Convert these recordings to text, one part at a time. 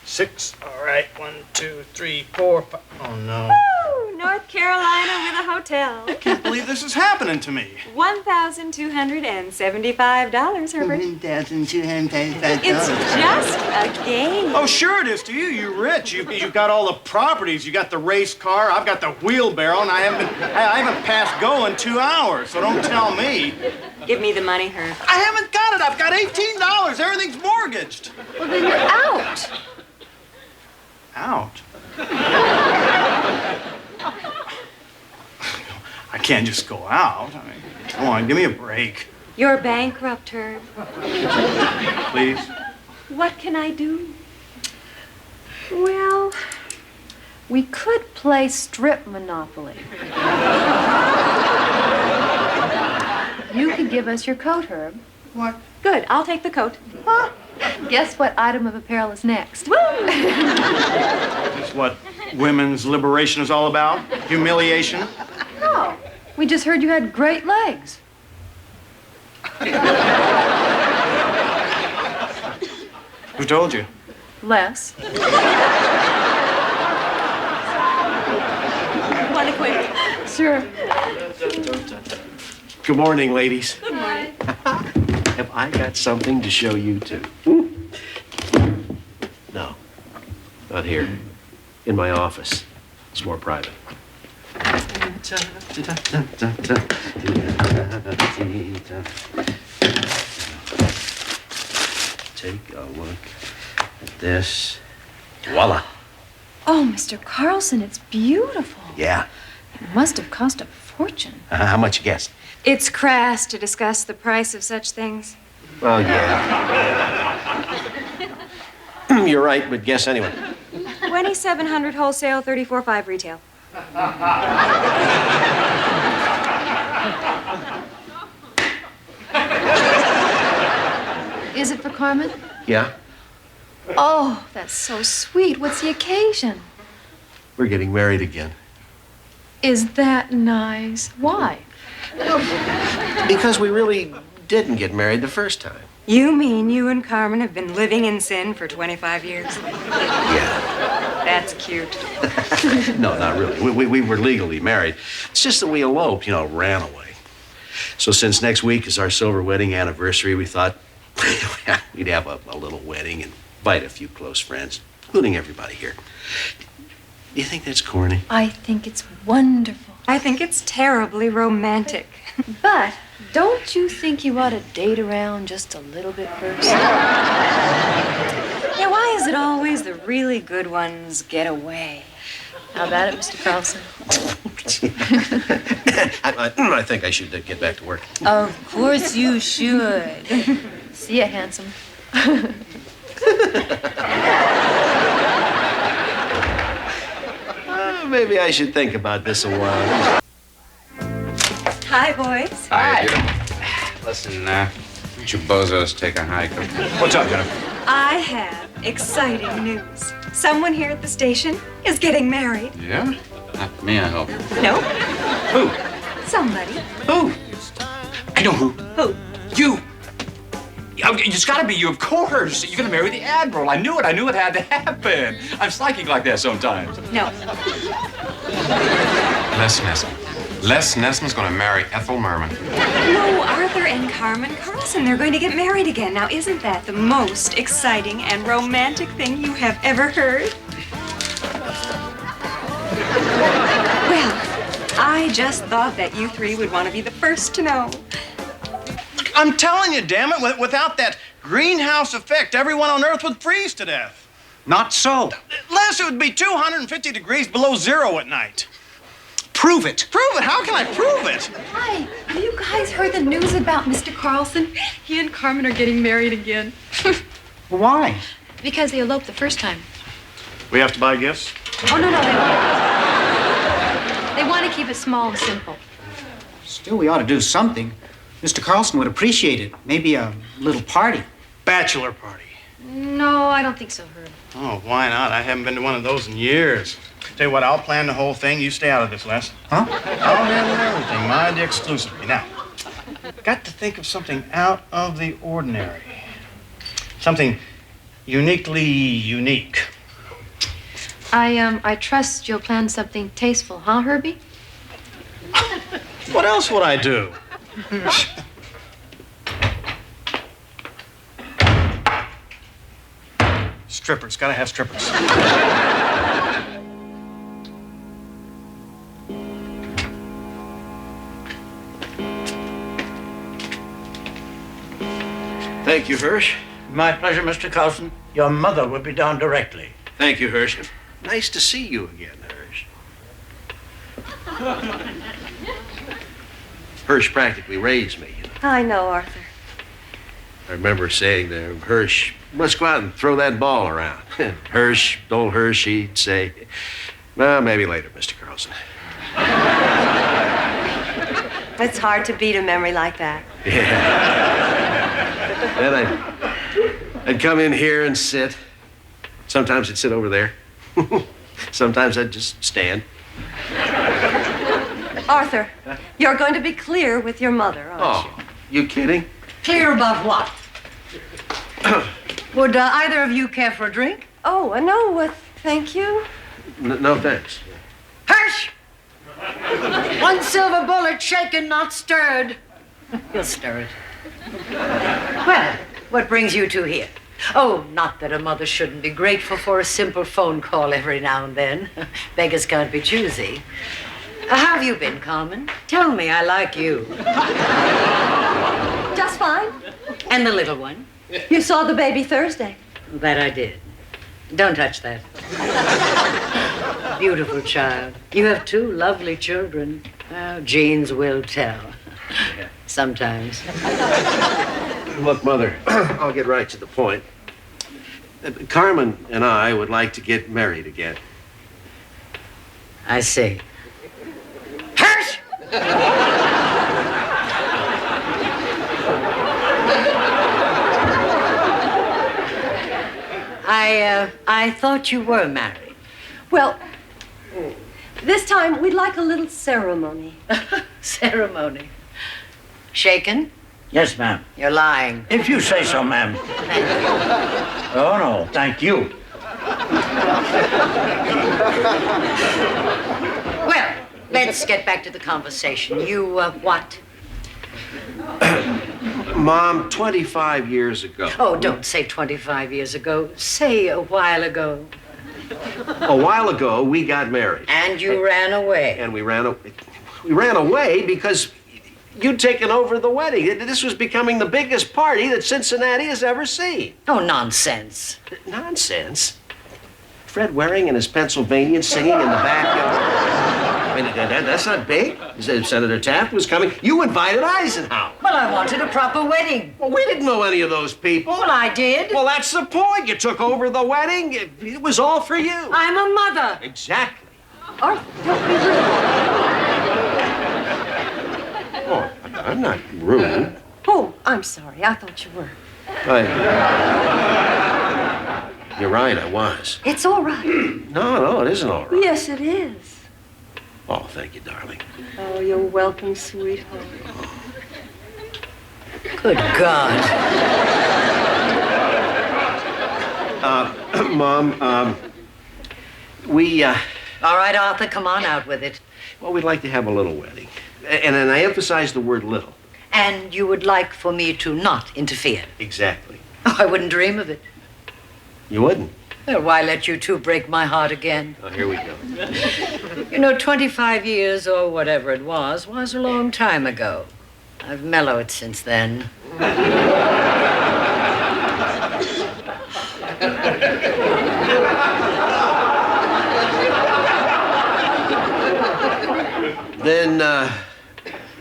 6. All right. 1, 2, 3, 4, 5. Oh, no. Woo! North Carolina with a hotel. I can't believe this is happening to me. $1,275, Herbert. $1,275. It's just a game. Oh, sure it is to you. You're rich. You've got all the properties. You got the race car. I've got the wheelbarrow, and I haven't passed go in 2 hours. So don't tell me. Give me the money, Herb. I haven't got it. I've got $18. Everything's mortgaged. Well, then you're out. Out? I can't just go out. I mean, come on, give me a break. You're bankrupt, Herb. Please? What can I do? Well, we could play strip Monopoly. You could give us your coat, Herb. What? Good, I'll take the coat. Huh? Guess what item of apparel is next? Woo! That's what women's liberation is all about? Humiliation? No, we just heard you had great legs. Who told you? Les. Want to quit? Sure. Good morning, ladies. Good morning. Have I got something to show you two? No, not here. In my office. It's more private. Take a look at this. Voila. Oh, Mr. Carlson, it's beautiful. Yeah. It must have cost a fortune. How much you guess? It's crass to discuss the price of such things. Well, yeah. You're right, but guess anyway. 2,700 wholesale, 34.5 retail. Is it for Carmen? Yeah? Oh, that's so sweet. What's the occasion? We're getting married again. Is that nice? Why? Because we really didn't get married the first time. You mean you and Carmen have been living in sin for 25 years? Yeah. That's cute. No, not really. We were legally married. It's just that we eloped, ran away. So since next week is our silver wedding anniversary, we thought we'd have a little wedding and invite a few close friends, including everybody here. Do you think that's corny? I think it's wonderful. I think it's terribly romantic. But don't you think you ought to date around just a little bit first? Yeah, why is it always the really good ones get away? How about it, Mr. Carlson? I think I should get back to work. Of course you should. See ya, handsome. Maybe I should think about this a while. Hi, boys. Hi. Listen, why don't you bozos take a hike? What's up, Jennifer? I have exciting news. Someone here at the station is getting married. Yeah? Not me, I hope. No, Who? somebody. Who? I know who. Who? You. It's gotta be you, of course. You're gonna marry the Admiral. I knew it had to happen. I'm psychic like that sometimes. No. Les Nessman. Les Nessman's gonna marry Ethel Merman. No, Arthur and Carmen Carlson. They're going to get married again. Now, isn't that the most exciting and romantic thing you have ever heard? Well, I just thought that you three would want to be the first to know. I'm telling you, damn it, without that greenhouse effect, everyone on Earth would freeze to death. Not so. Les, it would be 250 degrees below zero at night. Prove it. Prove it? How can I prove it? Hi, have you guys heard the news about Mr. Carlson? He and Carmen are getting married again. Why? Because they eloped the first time. We have to buy gifts? Oh, no, they want to keep it small and simple. Still, we ought to do something. Mr. Carlson would appreciate it. Maybe a little party. Bachelor party. No, I don't think so, Herb. Oh, why not? I haven't been to one of those in years. Tell you what, I'll plan the whole thing. You stay out of this, Les. Huh? I'll handle everything. Mind exclusively. Now, got to think of something out of the ordinary. Something uniquely unique. I trust you'll plan something tasteful, huh, Herbie? What else would I do? Strippers, gotta have strippers. Thank you, Hirsch. My pleasure, Mr. Carlson. Your mother will be down directly. Thank you, Hirsch. Nice to see you again, Hirsch. Hirsch practically raised me. You know. I know, Arthur. I remember saying to Hirsch, let's go out and throw that ball around. Old Hirsch, he'd say, well, maybe later, Mr. Carlson. It's hard to beat a memory like that. Yeah. Then I'd come in here and sit. Sometimes I'd sit over there. Sometimes I'd just stand. Arthur, you're going to be clear with your mother, aren't you? Oh, you kidding? Clear about what? Would either of you care for a drink? Oh, no, thank you. No, thanks. Hirsch! One silver bullet shaken, not stirred. You'll stir it. Well, what brings you two here? Oh, not that a mother shouldn't be grateful for a simple phone call every now and then. Beggars can't be choosy. How have you been, Carmen? Tell me, I like you. Just fine. And the little one? You saw the baby Thursday. That I did. Don't touch that. Beautiful child. You have two lovely children. Oh, genes will tell. Sometimes. Look, Mother, I'll get right to the point. Carmen and I would like to get married again. I see. Hirsch! I thought you were married. Well, this time we'd like a little ceremony. Ceremony. Shaken? Yes, ma'am. You're lying. If you say so, ma'am. Oh, no, thank you. Well, let's get back to the conversation. You, what? Mom, 25 years ago. Oh, don't say 25 years ago. Say a while ago. A while ago, we got married. And you ran away. And we ran away because you'd taken over the wedding. This was becoming the biggest party that Cincinnati has ever seen. Oh, nonsense. Nonsense? Fred Waring and his Pennsylvanians singing in the backyard. I mean, that's not big. Senator Taft was coming. You invited Eisenhower. Well, I wanted a proper wedding. Well, we didn't know any of those people. Well, I did. Well, that's the point. You took over the wedding. It was all for you. I'm a mother. Exactly. Arthur, don't be rude. Oh, I'm not rude. Oh, I'm sorry. I thought you were. You're right, I was. It's all right. No, it isn't all right. Yes, it is. Oh, thank you, darling. Oh, you're welcome, sweetheart. Good God. Mom, we, All right, Arthur, come on out with it. well, we'd like to have a little wedding. And I emphasize the word little. And you would like for me to not interfere? Exactly. Oh, I wouldn't dream of it. You wouldn't? Well, why let you two break my heart again? Oh, here we go. You know, 25 years or whatever it was a long time ago. I've mellowed since then. Then,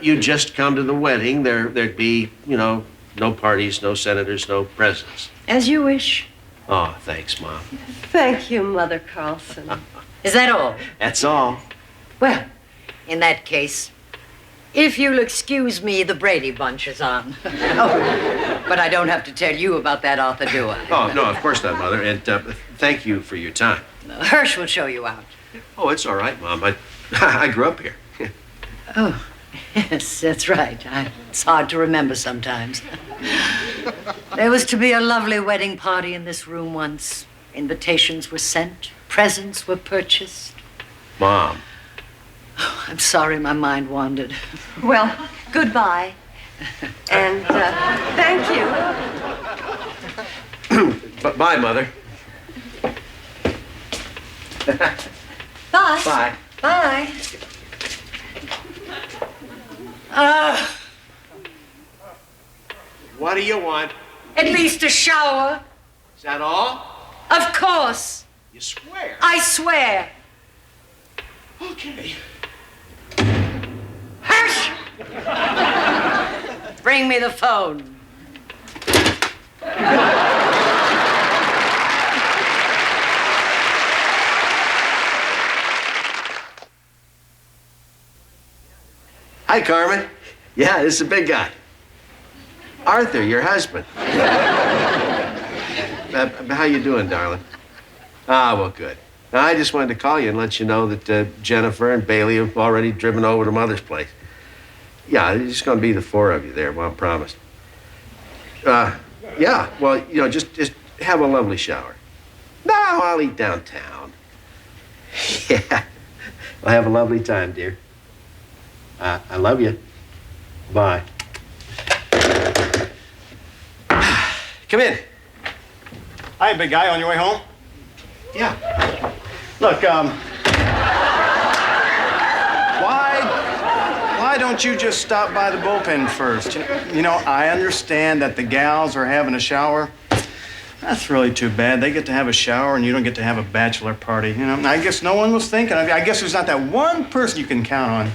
you'd just come to the wedding. There'd be, no parties, no senators, no presidents. As you wish. Oh, thanks, Mom. Thank you, Mother Carlson. Is that all? That's all. Well, in that case, if you'll excuse me, the Brady Bunch is on. Oh, but I don't have to tell you about that, Arthur, do I? Oh, no, of course not, Mother. And thank you for your time. Hirsch will show you out. Oh, it's all right, Mom. I grew up here. Oh, Yes, that's right. It's hard to remember sometimes. There was to be a lovely wedding party in this room once. Invitations were sent, presents were purchased. Mom. Oh, I'm sorry my mind wandered. Well, goodbye. And thank you. Bye, Mother. Bye. Bye. Bye. What do you want? At least a shower. Is that all? Of course. You swear? I swear. Okay. Hush! Bring me the phone. Hi, Carmen. Yeah, this is the big guy. Arthur, your husband. How you doing, darling? Ah, well, good. Now, I just wanted to call you and let you know that Jennifer and Bailey have already driven over to Mother's place. Yeah, it's just going to be the four of you there, Mom promised. Yeah, well, just have a lovely shower. No, I'll eat downtown. Yeah, well, have a lovely time, dear. I love you. Bye. Come in. Hi, big guy, on your way home? Yeah. Look, why don't you just stop by the bullpen first? You know, I understand that the gals are having a shower. That's really too bad. They get to have a shower and you don't get to have a bachelor party. You know, I guess no one was thinking of you. I guess there's not that one person you can count on.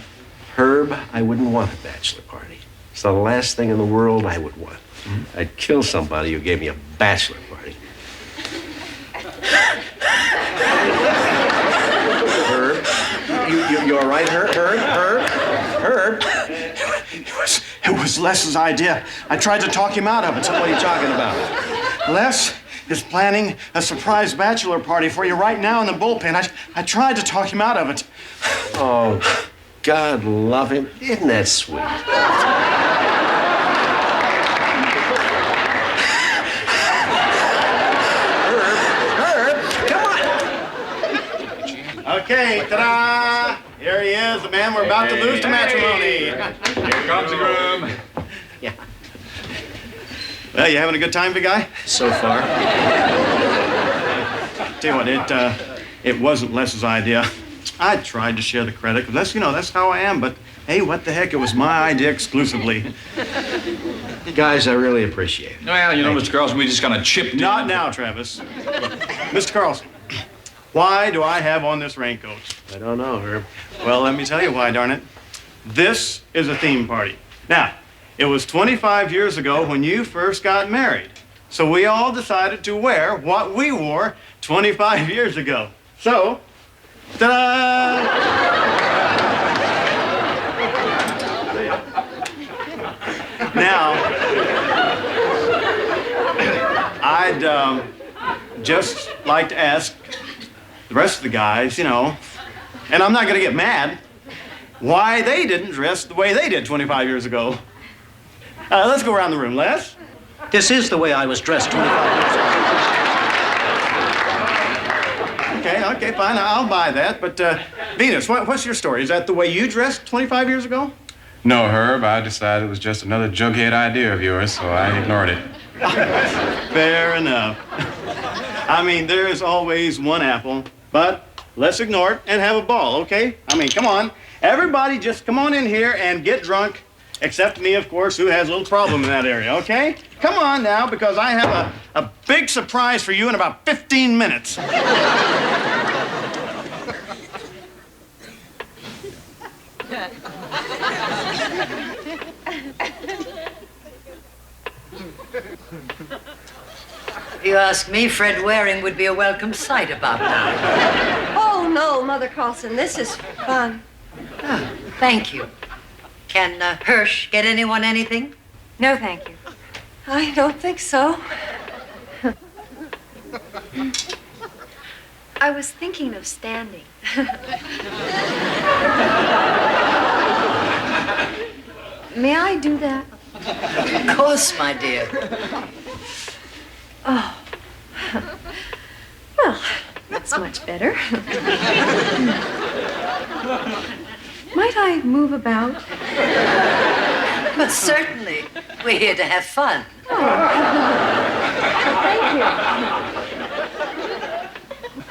Herb, I wouldn't want a bachelor party. It's the last thing in the world I would want. I'd kill somebody who gave me a bachelor party. Herb, you all right, Herb? It was Les's idea. I tried to talk him out of it. So what are you talking about? Les is planning a surprise bachelor party for you right now in the bullpen. I tried to talk him out of it. Oh, God love him. Isn't that sweet? Herb, come on. Okay, ta-da! Here he is, the man we're about to lose to matrimony. Here comes the groom. Yeah. Well, you having a good time, big guy? So far. Tell you what, it wasn't Les's idea. I tried to share the credit, because that's how I am, but hey, what the heck, it was my idea exclusively. Guys, I really appreciate it. Well, Mr. Carlson, we just got to chip in. Not now, Travis. Mr. Carlson, why do I have on this raincoat? I don't know, Herb. Well, let me tell you why, darn it. This is a theme party. Now, it was 25 years ago when you first got married. So we all decided to wear what we wore 25 years ago. So, ta-da! Now, I'd just like to ask the rest of the guys, and I'm not going to get mad, why they didn't dress the way they did 25 years ago. Let's go around the room. Les? This is the way I was dressed 25 years ago. Okay, fine. I'll buy that. But, Venus, what's your story? Is that the way you dressed 25 years ago? No, Herb, I decided it was just another jughead idea of yours, so I ignored it. Fair enough. I mean, there is always one apple, but let's ignore it and have a ball, okay? I mean, come on. Everybody just come on in here and get drunk, except me, of course, who has a little problem in that area, okay? Come on now, because I have a big surprise for you in about 15 minutes. If you ask me, Fred Waring would be a welcome sight about now. Oh, no, Mother Carlson, this is fun. Oh, thank you. Can Hirsch get anyone anything? No, thank you. I don't think so. I was thinking of standing. May I do that? Of course, my dear. Oh. Well, that's much better. Might I move about? But certainly. We're here to have fun. Thank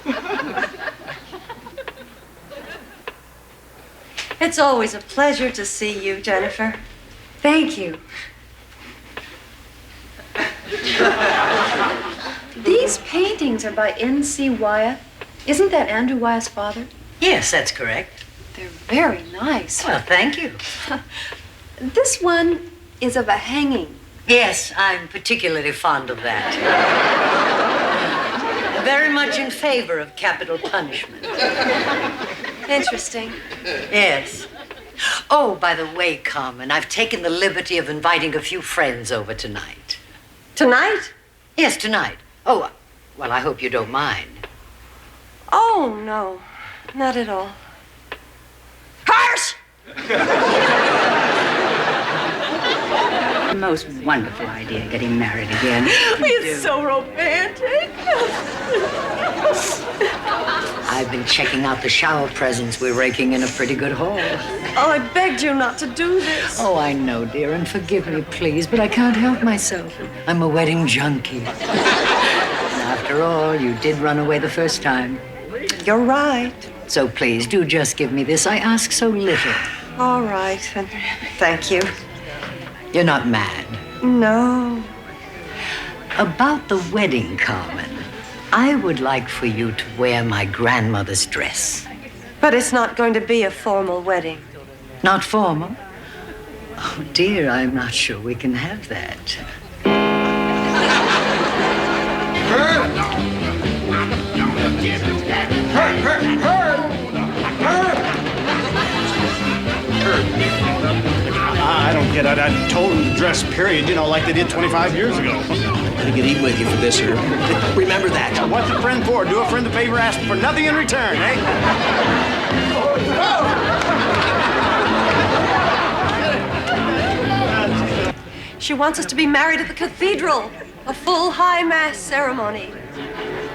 you. It's always a pleasure to see you, Jennifer. Thank you. These paintings are by N.C. Wyeth. Isn't that Andrew Wyeth's father? Yes, that's correct. They're very nice. Well, thank you. This one is of a hanging. Yes, I'm particularly fond of that. Very much in favor of capital punishment. Interesting. Yes. Oh, by the way, Carmen, I've taken the liberty of inviting a few friends over tonight. Tonight? Yes, tonight. Oh, well, I hope you don't mind. Oh, no. Not at all. Harsh! Most wonderful idea, getting married again. It's so romantic. I've been checking out the shower presents we're raking in a pretty good haul. Oh, I begged you not to do this. Oh, I know, dear, and forgive me, please, but I can't help myself. I'm a wedding junkie. After all, you did run away the first time. You're right. So please, do just give me this. I ask so little. All right. And thank you. You're not mad. No. About the wedding, Carmen, I would like for you to wear my grandmother's dress. But it's not going to be a formal wedding. Not formal? Oh, dear, I'm not sure we can have that. I don't get it. I told him to dress, period, you know, like they did 25 years ago. I'm gonna get even with you for this, sir. Remember that. What's a friend for? Do a friend a favor, ask for nothing in return, eh? She wants us to be married at the cathedral. A full high mass ceremony.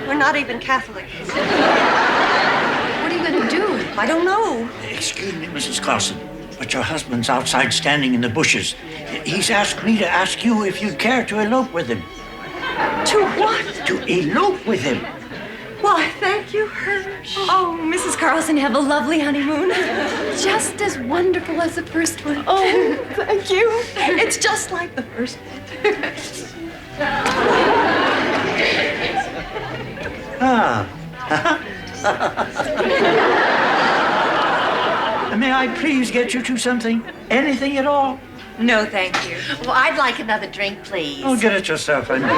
We're not even Catholic. What are you going to do? I don't know. Excuse me, Mrs. Carlson, but your husband's outside standing in the bushes. He's asked me to ask you if you'd care to elope with him. To what? To elope with him. Why, thank you, Hirsch. Oh, Mrs. Carlson, have a lovely honeymoon. Just as wonderful as the first one. Oh, thank you. It's just like the first one. May I please get you two something? Anything at all? No, thank you. Well, I'd like another drink, please. Oh, get it yourself. I'm busy.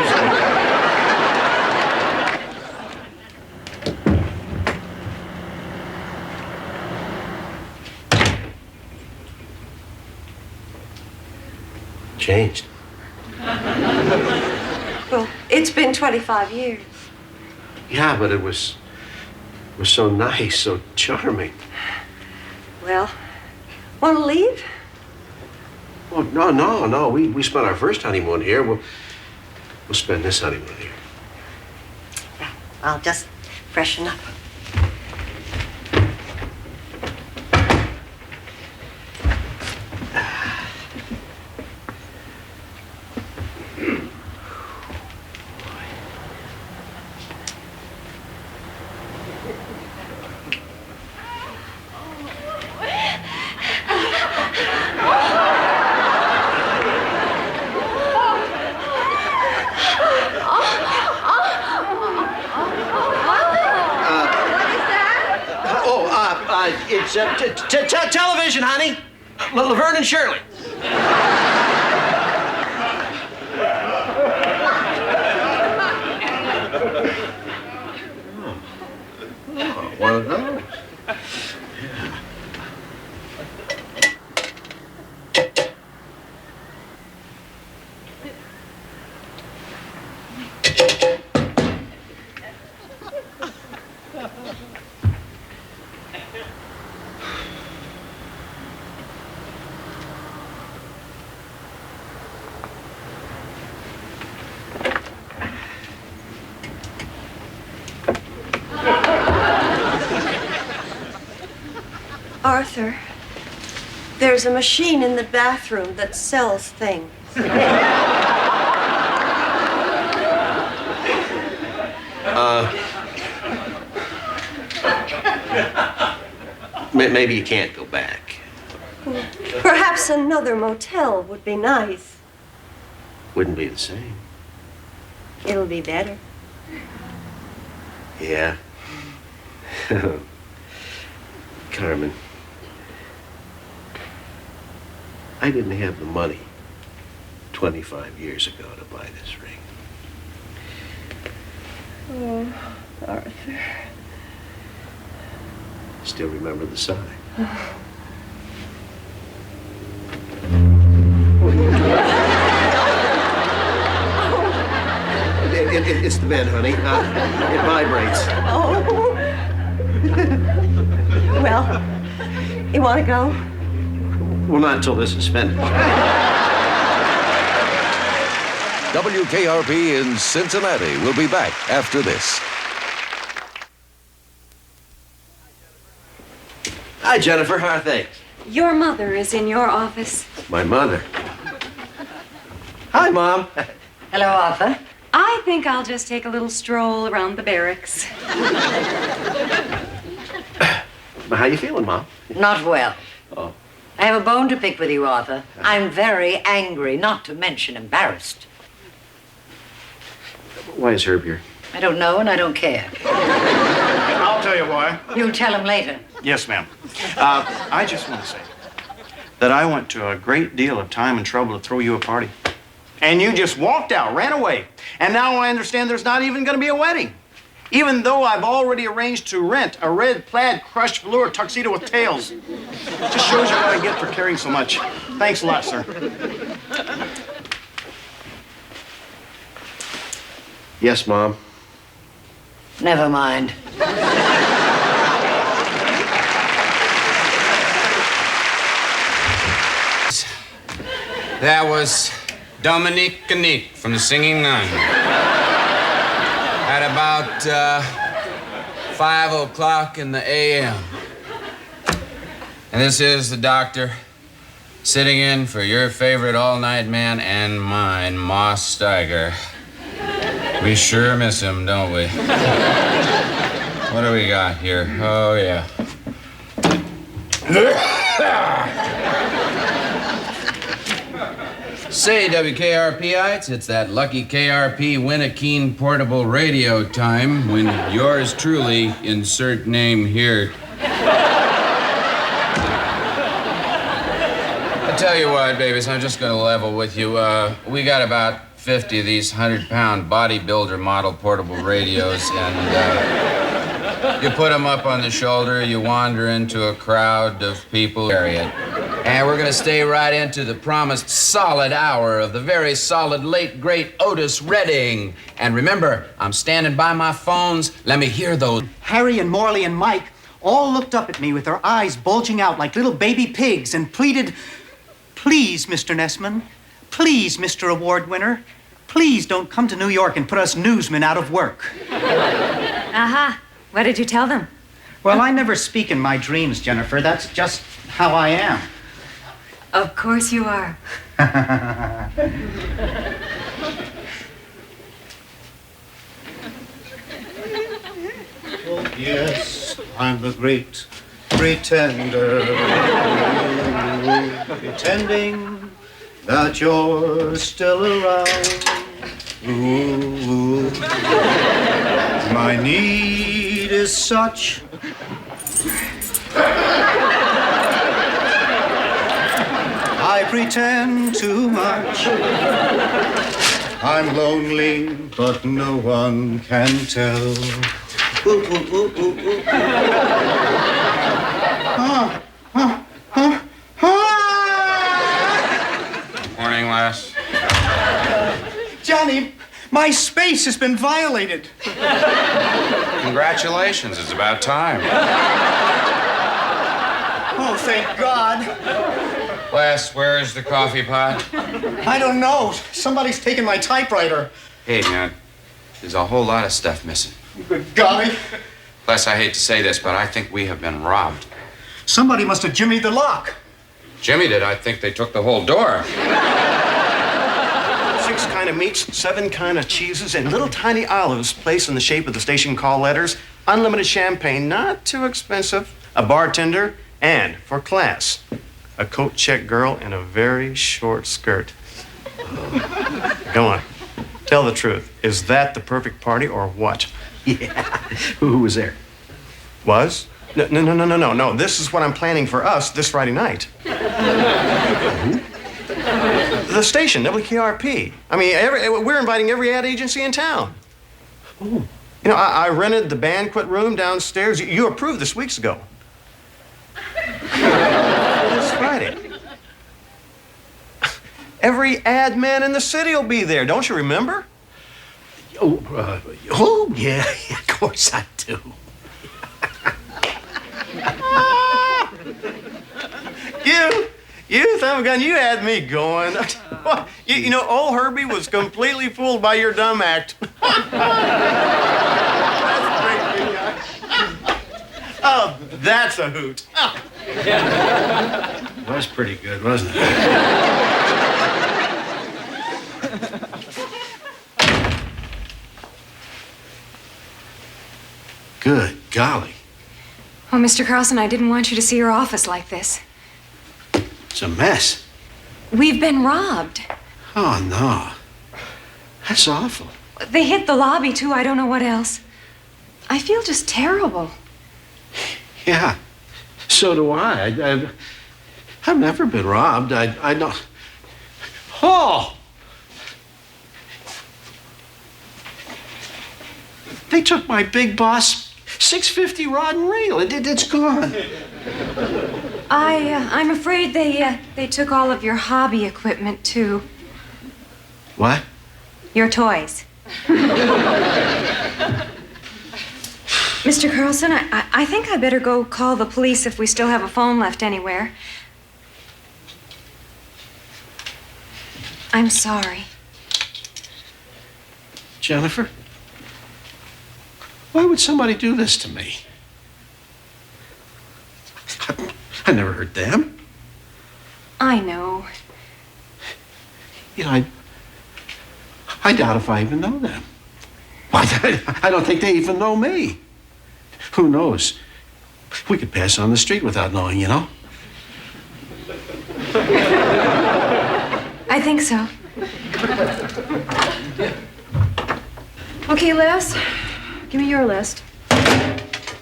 Changed. Well, it's been 25 years. Yeah, but it was so nice, so charming. Well, want to leave? Oh, no. We spent our first honeymoon here. We'll spend this honeymoon here. I'll just freshen up. It's television, honey. Laverne and Shirley. Oh, one of those. Arthur, there's a machine in the bathroom that sells things. Maybe you can't go back. Perhaps another motel would be nice. Wouldn't be the same. It'll be better. Yeah. Carmen, I didn't have the money 25 years ago to buy this ring. Oh, Arthur. Still remember the sign? It's the bed, honey. It vibrates. Oh. Well, you want to go? Well, not until this is finished. WKRP in Cincinnati will be back after this. Hi, Jennifer. How are things? Your mother is in your office. My mother. Hi, Mom. Hello, Arthur. I think I'll just take a little stroll around the barracks. How you feeling, Mom? Not well. Oh. I have a bone to pick with you, Arthur. I'm very angry, not to mention embarrassed. Why is Herb here? I don't know and I don't care. I'll tell you why. You'll tell him later. Yes, ma'am. I just want to say that I went to a great deal of time and trouble to throw you a party. And you just walked out, ran away. And now I understand there's not even going to be a wedding. Even though I've already arranged to rent a red plaid crushed velour tuxedo with tails. Just shows you what I get for caring so much. Thanks a lot, sir. Yes, Mom. Never mind. That was Dominique Canique from the Singing Nun. At about 5 o'clock in the a.m. And this is the doctor sitting in for your favorite all-night man and mine, Ma Steiger. We sure miss him, don't we? What do we got here? Oh, yeah. Say, WKRPites, it's that lucky KRP Winnikeen portable radio time when yours truly, insert name here. I tell you what, babies, I'm just gonna level with you. We got about 50 of these 100-pound bodybuilder model portable radios, and you put them up on the shoulder, you wander into a crowd of people, carry it. And we're gonna stay right into the promised solid hour of the very solid late, great Otis Redding. And remember, I'm standing by my phones. Let me hear those. Harry and Morley and Mike all looked up at me with their eyes bulging out like little baby pigs and pleaded, "Please, Mr. Nessman, please, Mr. Award winner, please don't come to New York and put us newsmen out of work." Aha. What did you tell them? Well, I never speak in my dreams, Jennifer. That's just how I am. Of course you are. Oh, yes, I'm the great pretender. Pretending that you're still around. Ooh, my need is such. I pretend too much. I'm lonely, but no one can tell. Ooh, ooh, ooh, ooh, ooh. Morning, lass. Johnny, my space has been violated. Congratulations, it's about time. Oh, thank God. Les, where is the coffee pot? I don't know. Somebody's taken my typewriter. Hey, man, there's a whole lot of stuff missing. Good golly. Les, I hate to say this, but I think we have been robbed. Somebody must have jimmied the lock. Jimmy did. I think they took the whole door. 6 kind of meats, 7 kind of cheeses, and little tiny olives placed in the shape of the station call letters. Unlimited champagne, not too expensive. A bartender, and for class, a coat check girl in a very short skirt. Come on, tell the truth. Is that the perfect party or what? Yeah. Who was there? Was? No. This is what I'm planning for us this Friday night. The station, WKRP. I mean, we're inviting every ad agency in town. Oh. You know, I rented the banquet room downstairs. You approved this weeks ago. This Friday. Every ad man in the city will be there. Don't you remember? Yeah, of course I do. You, son of a gun, you had me going. You know, old Herbie was completely fooled by your dumb act. That's great, big guy. Oh, that's a hoot. It was pretty good, wasn't it? Good golly. Oh, Mr. Carlson, I didn't want you to see your office like this. It's a mess. We've been robbed. Oh, no. That's awful. They hit the lobby, too. I don't know what else. I feel just terrible. Yeah, so do I. I've never been robbed. I don't. Oh! They took my big boss 650 rod and reel. It's gone. I'm afraid they took all of your hobby equipment, too. What? Your toys. Mr. Carlson, I think I better go call the police if we still have a phone left anywhere. I'm sorry. Jennifer? Why would somebody do this to me? I never hurt them. I know. You know, I doubt if I even know them. I don't think they even know me. Who knows? We could pass on the street without knowing, you know? I think so. Okay, Les, give me your list.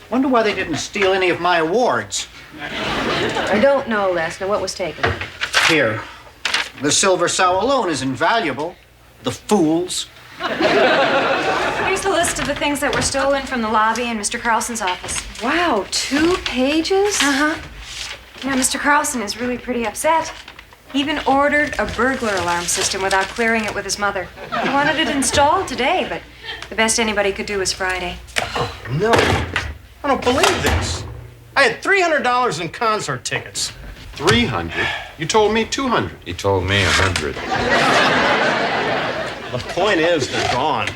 Wonder why they didn't steal any of my awards. I don't know, Les. Now, what was taken? Here. The silver sow alone is invaluable. The fools. Here's the list of the things that were stolen from the lobby in Mr. Carlson's office. Wow, 2 pages? Uh-huh. You know, Mr. Carlson is really pretty upset. He even ordered a burglar alarm system without clearing it with his mother. He wanted it installed today, but the best anybody could do was Friday. Oh, no. I don't believe this. I had $300 in concert tickets. 300? You told me 200. He told me 100. The point is, they're gone.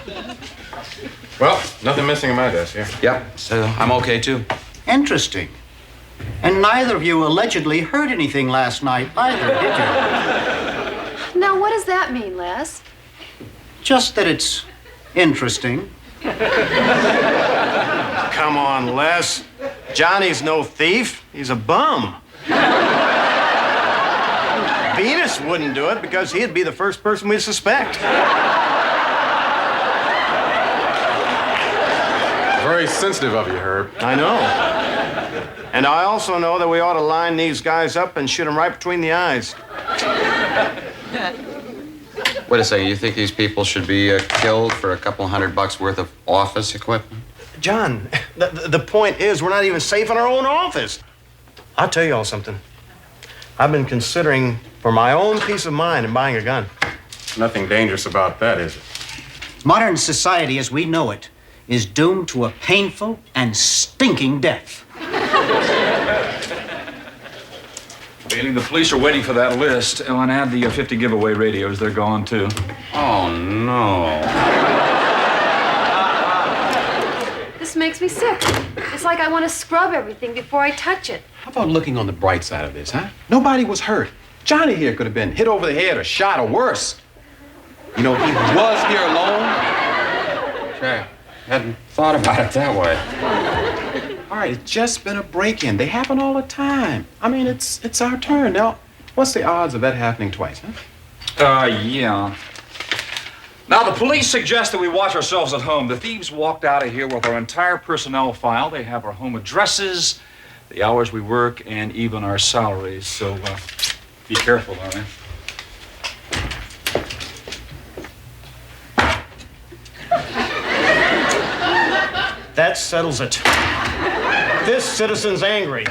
Well, nothing missing in my desk here. Yep, so I'm okay, too. Interesting. And neither of you allegedly heard anything last night either, did you? Now, what does that mean, Les? Just that it's interesting. Come on, Les. Johnny's no thief. He's a bum. Venus wouldn't do it because he'd be the first person we'd suspect. Very sensitive of you, Herb. I know. And I also know that we ought to line these guys up and shoot them right between the eyes. Wait a second, you think these people should be killed for a couple $100 worth of office equipment? John, the point is we're not even safe in our own office. I'll tell you all something. I've been considering for my own peace of mind and buying a gun. Nothing dangerous about that, is it? Modern society as we know it is doomed to a painful and stinking death. Bailey, the police are waiting for that list. Oh, and add the 50 giveaway radios. They're gone, too. Oh, no. This makes me sick. It's like I want to scrub everything before I touch it. How about looking on the bright side of this, huh? Nobody was hurt. Johnny here could have been hit over the head or shot or worse. You know, he was here alone. Sure. Hadn't thought about it that way. All right, it's just been a break-in. They happen all the time. I mean, it's our turn. Now, what's the odds of that happening twice, huh? Yeah. Now, the police suggest that we watch ourselves at home. The thieves walked out of here with our entire personnel file. They have our home addresses, the hours we work, and even our salaries. So, be careful, all right? That settles it. This citizen's angry.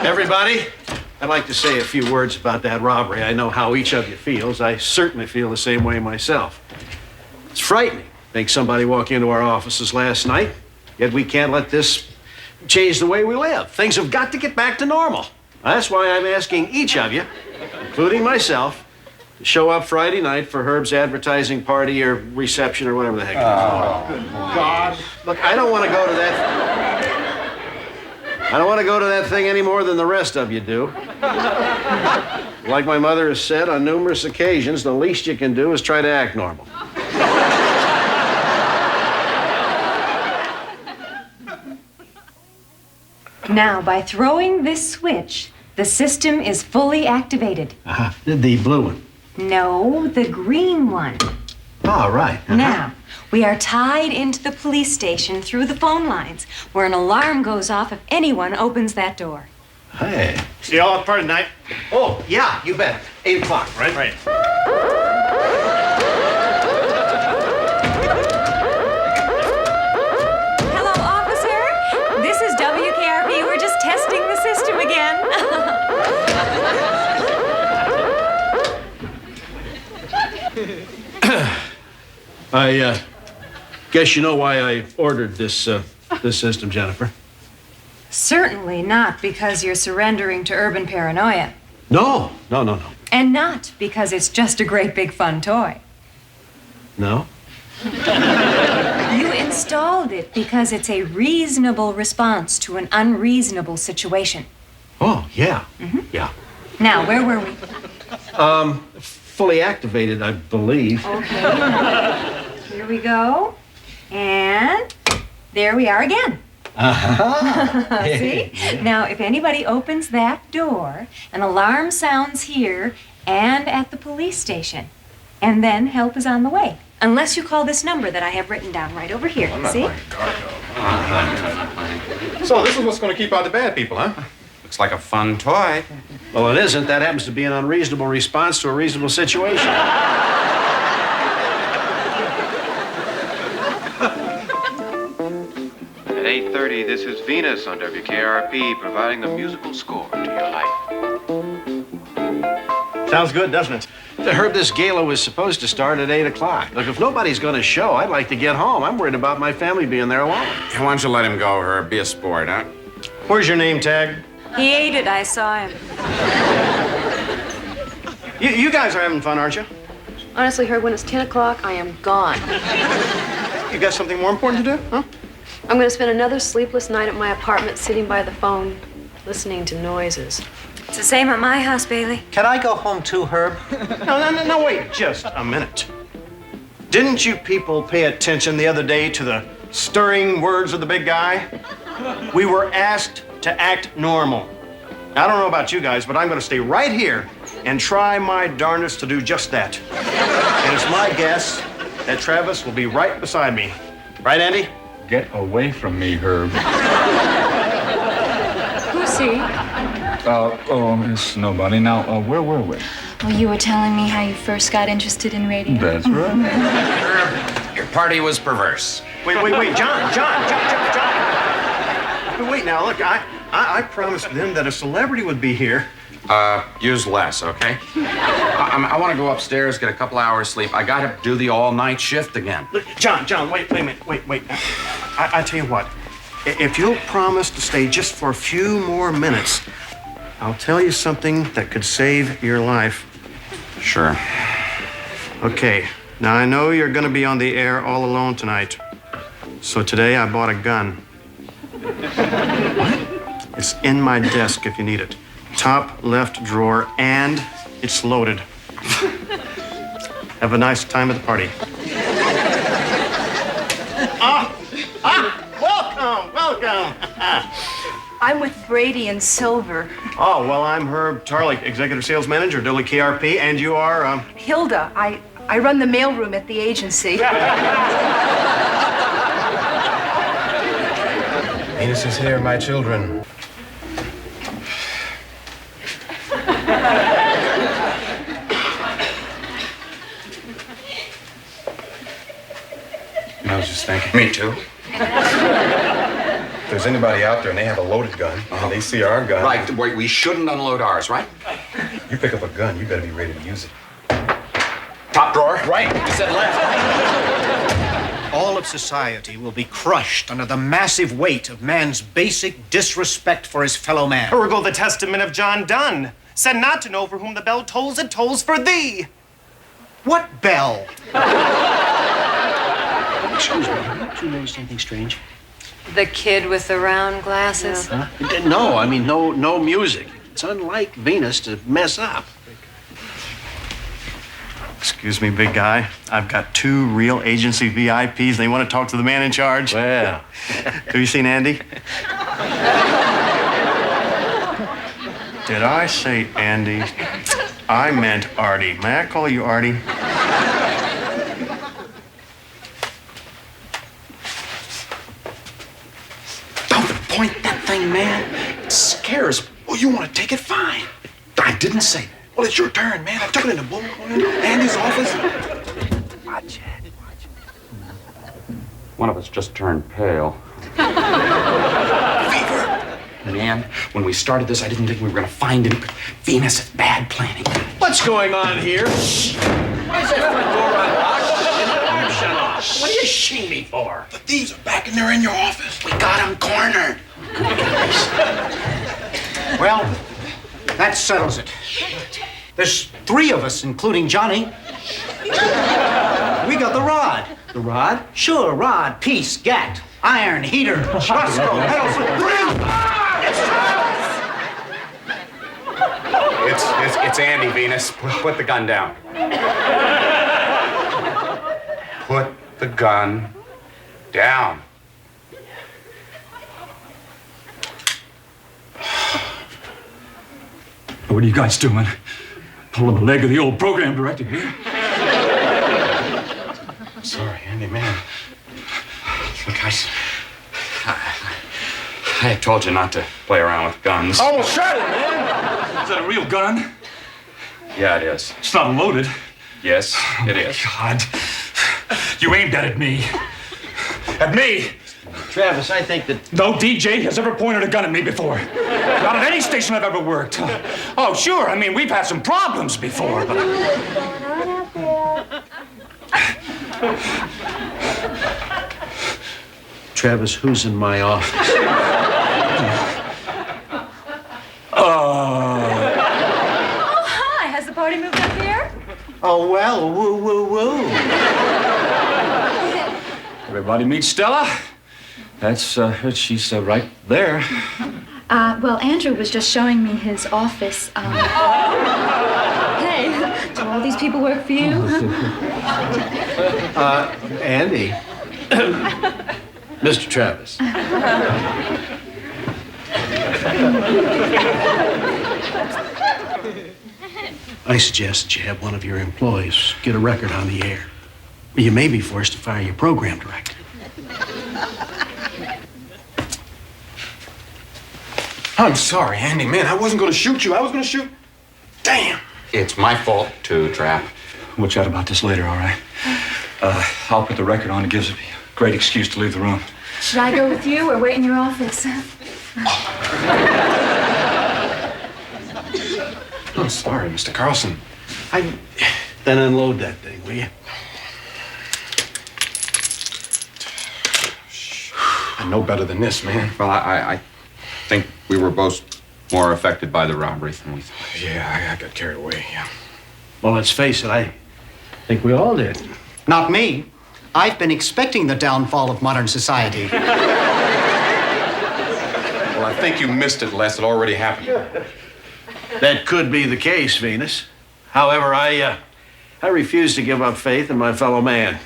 Everybody, I'd like to say a few words about that robbery. I know how each of you feels. I certainly feel the same way myself. It's frightening. I think somebody walked into our offices last night, yet we can't let this change the way we live. Things have got to get back to normal. That's why I'm asking each of you, including myself, to show up Friday night for Herb's advertising party or reception or whatever the heck it is. Oh, good God. Look, I don't want to go to that. I don't want to go to that thing any more than the rest of you do. Like my mother has said on numerous occasions, the least you can do is try to act normal. Now, by throwing this switch, the system is fully activated. The blue one. No, the green one. All right. Now, we are tied into the police station through the phone lines, where an alarm goes off if anyone opens that door. Hey. See y'all at party tonight? Oh, yeah, you bet. 8 o'clock, right? Right. Hello, officer. This is WKRP. We're just testing the system again. I guess you know why I ordered this system, Jennifer. Certainly not because you're surrendering to urban paranoia. No. And not because it's just a great big fun toy. No? You installed it because it's a reasonable response to an unreasonable situation. Oh, yeah. Mm-hmm. Yeah. Now, where were we? Fully activated, I believe. Okay. Here we go. And there we are again. See? Yeah. Now, if anybody opens that door, an alarm sounds here and at the police station. And then help is on the way. Unless you call this number that I have written down right over here. See? So this is what's going to keep out the bad people, huh? Looks like a fun toy. Well, it isn't. That happens to be an unreasonable response to a reasonable situation. At 8:30, this is Venus on WKRP, providing the musical score to your life. Sounds good, doesn't it? I heard this gala was supposed to start at 8 o'clock. Look, if nobody's going to show, I'd like to get home. I'm worried about my family being there alone. Why don't you let him go, Herb? Be a sport, huh? Where's your name tag? He ate it. I saw him. You guys are having fun, aren't you? Honestly, Herb, when it's 10 o'clock, I am gone. You got something more important to do, huh? I'm going to spend another sleepless night at my apartment sitting by the phone, listening to noises. It's the same at my house, Bailey. Can I go home too, Herb? No, wait just a minute. Didn't you people pay attention the other day to the stirring words of the big guy? We were asked to act normal. I don't know about you guys, but I'm going to stay right here and try my darndest to do just that. And it's my guess that Travis will be right beside me. Right, Andy? Get away from me, Herb. Who's he? It's nobody. Now, where were we? Well, you were telling me how you first got interested in radio. That's right. Your party was perverse. Wait, John. Wait now, look, I promised them that a celebrity would be here. Use less, okay? I want to go upstairs, get a couple hours sleep. I got to do the all-night shift again. Look, John, wait a minute. Wait. I tell you what, if you'll promise to stay just for a few more minutes, I'll tell you something that could save your life. Sure. Okay, now I know you're gonna be on the air all alone tonight. So today I bought a gun. It's in my desk if you need it. Top left drawer, and it's loaded. Have a nice time at the party. Welcome. I'm with Brady and Silver. Oh, well, I'm Herb Tarlick, Executive Sales Manager, WKRP, and you are, Hilda. I run the mailroom at the agency. Venus is here, my children. I was just thinking. Me too. If there's anybody out there and they have a loaded gun, and they see our gun. Right, we shouldn't unload ours, right? You pick up a gun, you better be ready to use it. Top drawer? Right. You said left. All of society will be crushed under the massive weight of man's basic disrespect for his fellow man. Ergo the testament of John Donne, said not to know for whom the bell tolls, it tolls for thee. What bell? Excuse me, did you notice anything strange? The kid with the round glasses? Huh? No, I mean, no music. It's unlike Venus to mess up. Excuse me, big guy. I've got 2 real agency VIPs. They want to talk to the man in charge. Well. Have you seen Andy? Did I say Andy? I meant Artie. May I call you Artie? Point that thing, man. It scares. Well, you want to take it, fine. I didn't say. Well, it's your turn, man. I took it in the bullhorn, Andy's office. Watch it. One of us just turned pale. Fever. Man, when we started this, I didn't think we were going to find him. Venus, it's bad planning. What's going on here? Why is that front door unlocked? Shut off. What are you shooting me for? The thieves are back and they're in your office. We got them cornered. Well, that settles it. There's 3 of us, including Johnny. We got the rod. The rod? Sure, rod, piece, gat, iron, heater, Roscoe, It's Andy, Venus. Put the gun down. Put the gun down. What are you guys doing? Pulling the leg of the old program director here? Sorry, Andy, man. Look, I told you not to play around with guns. Almost shot it, man. Is that a real gun? Yeah, it is. It's not loaded. Yes, it is. God. You aimed that at me. At me! Travis, I think that... No DJ has ever pointed a gun at me before. Not at any station I've ever worked. Oh, sure, I mean, we've had some problems before, but... Travis, who's in my office? Oh, hi. Has the party moved up here? Oh, well, woo, woo, woo. Everybody meet Stella. She's right there. Well, Andrew was just showing me his office. Hey, do all these people work for you? Andy. Mr. Travis. I suggest that you have one of your employees get a record on the air. You may be forced to fire your program director. I'm sorry, Andy, man. I wasn't going to shoot you. I was going to shoot... Damn. It's my fault, too, Trap. We'll chat about this later, all right? I'll put the record on. It gives me a great excuse to leave the room. Should I go with you or wait in your office? I'm sorry, Mr. Carlson. Then unload that thing, will you? I know better than this, man. Well, I think we were both more affected by the robbery than we thought. Yeah, I got carried away, yeah. Well, let's face it, I think we all did. Not me. I've been expecting the downfall of modern society. Well, I think you missed it, Les. It already happened. That could be the case, Venus. However, I refuse to give up faith in my fellow man.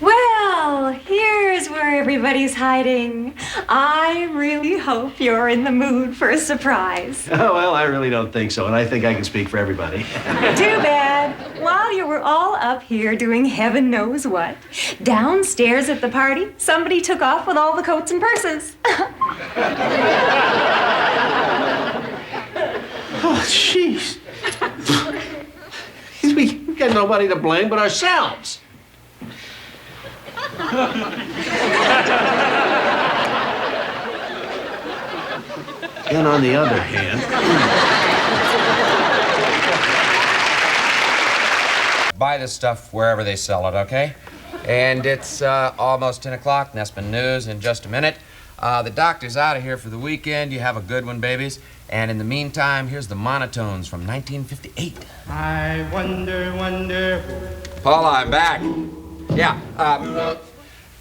Well, here's where everybody's hiding. I really hope you're in the mood for a surprise. Oh, well, I really don't think so, and I think I can speak for everybody. Too bad. While you were all up here doing heaven knows what, downstairs at the party, somebody took off with all the coats and purses. Oh, jeez. We got nobody to blame but ourselves. And on the other hand... Buy this stuff wherever they sell it, okay? And it's almost 10 o'clock, Nespin News in just a minute. The doctor's out of here for the weekend. You have a good one, babies. And in the meantime, here's the Monotones from 1958. I wonder. Paula, I'm back. Yeah,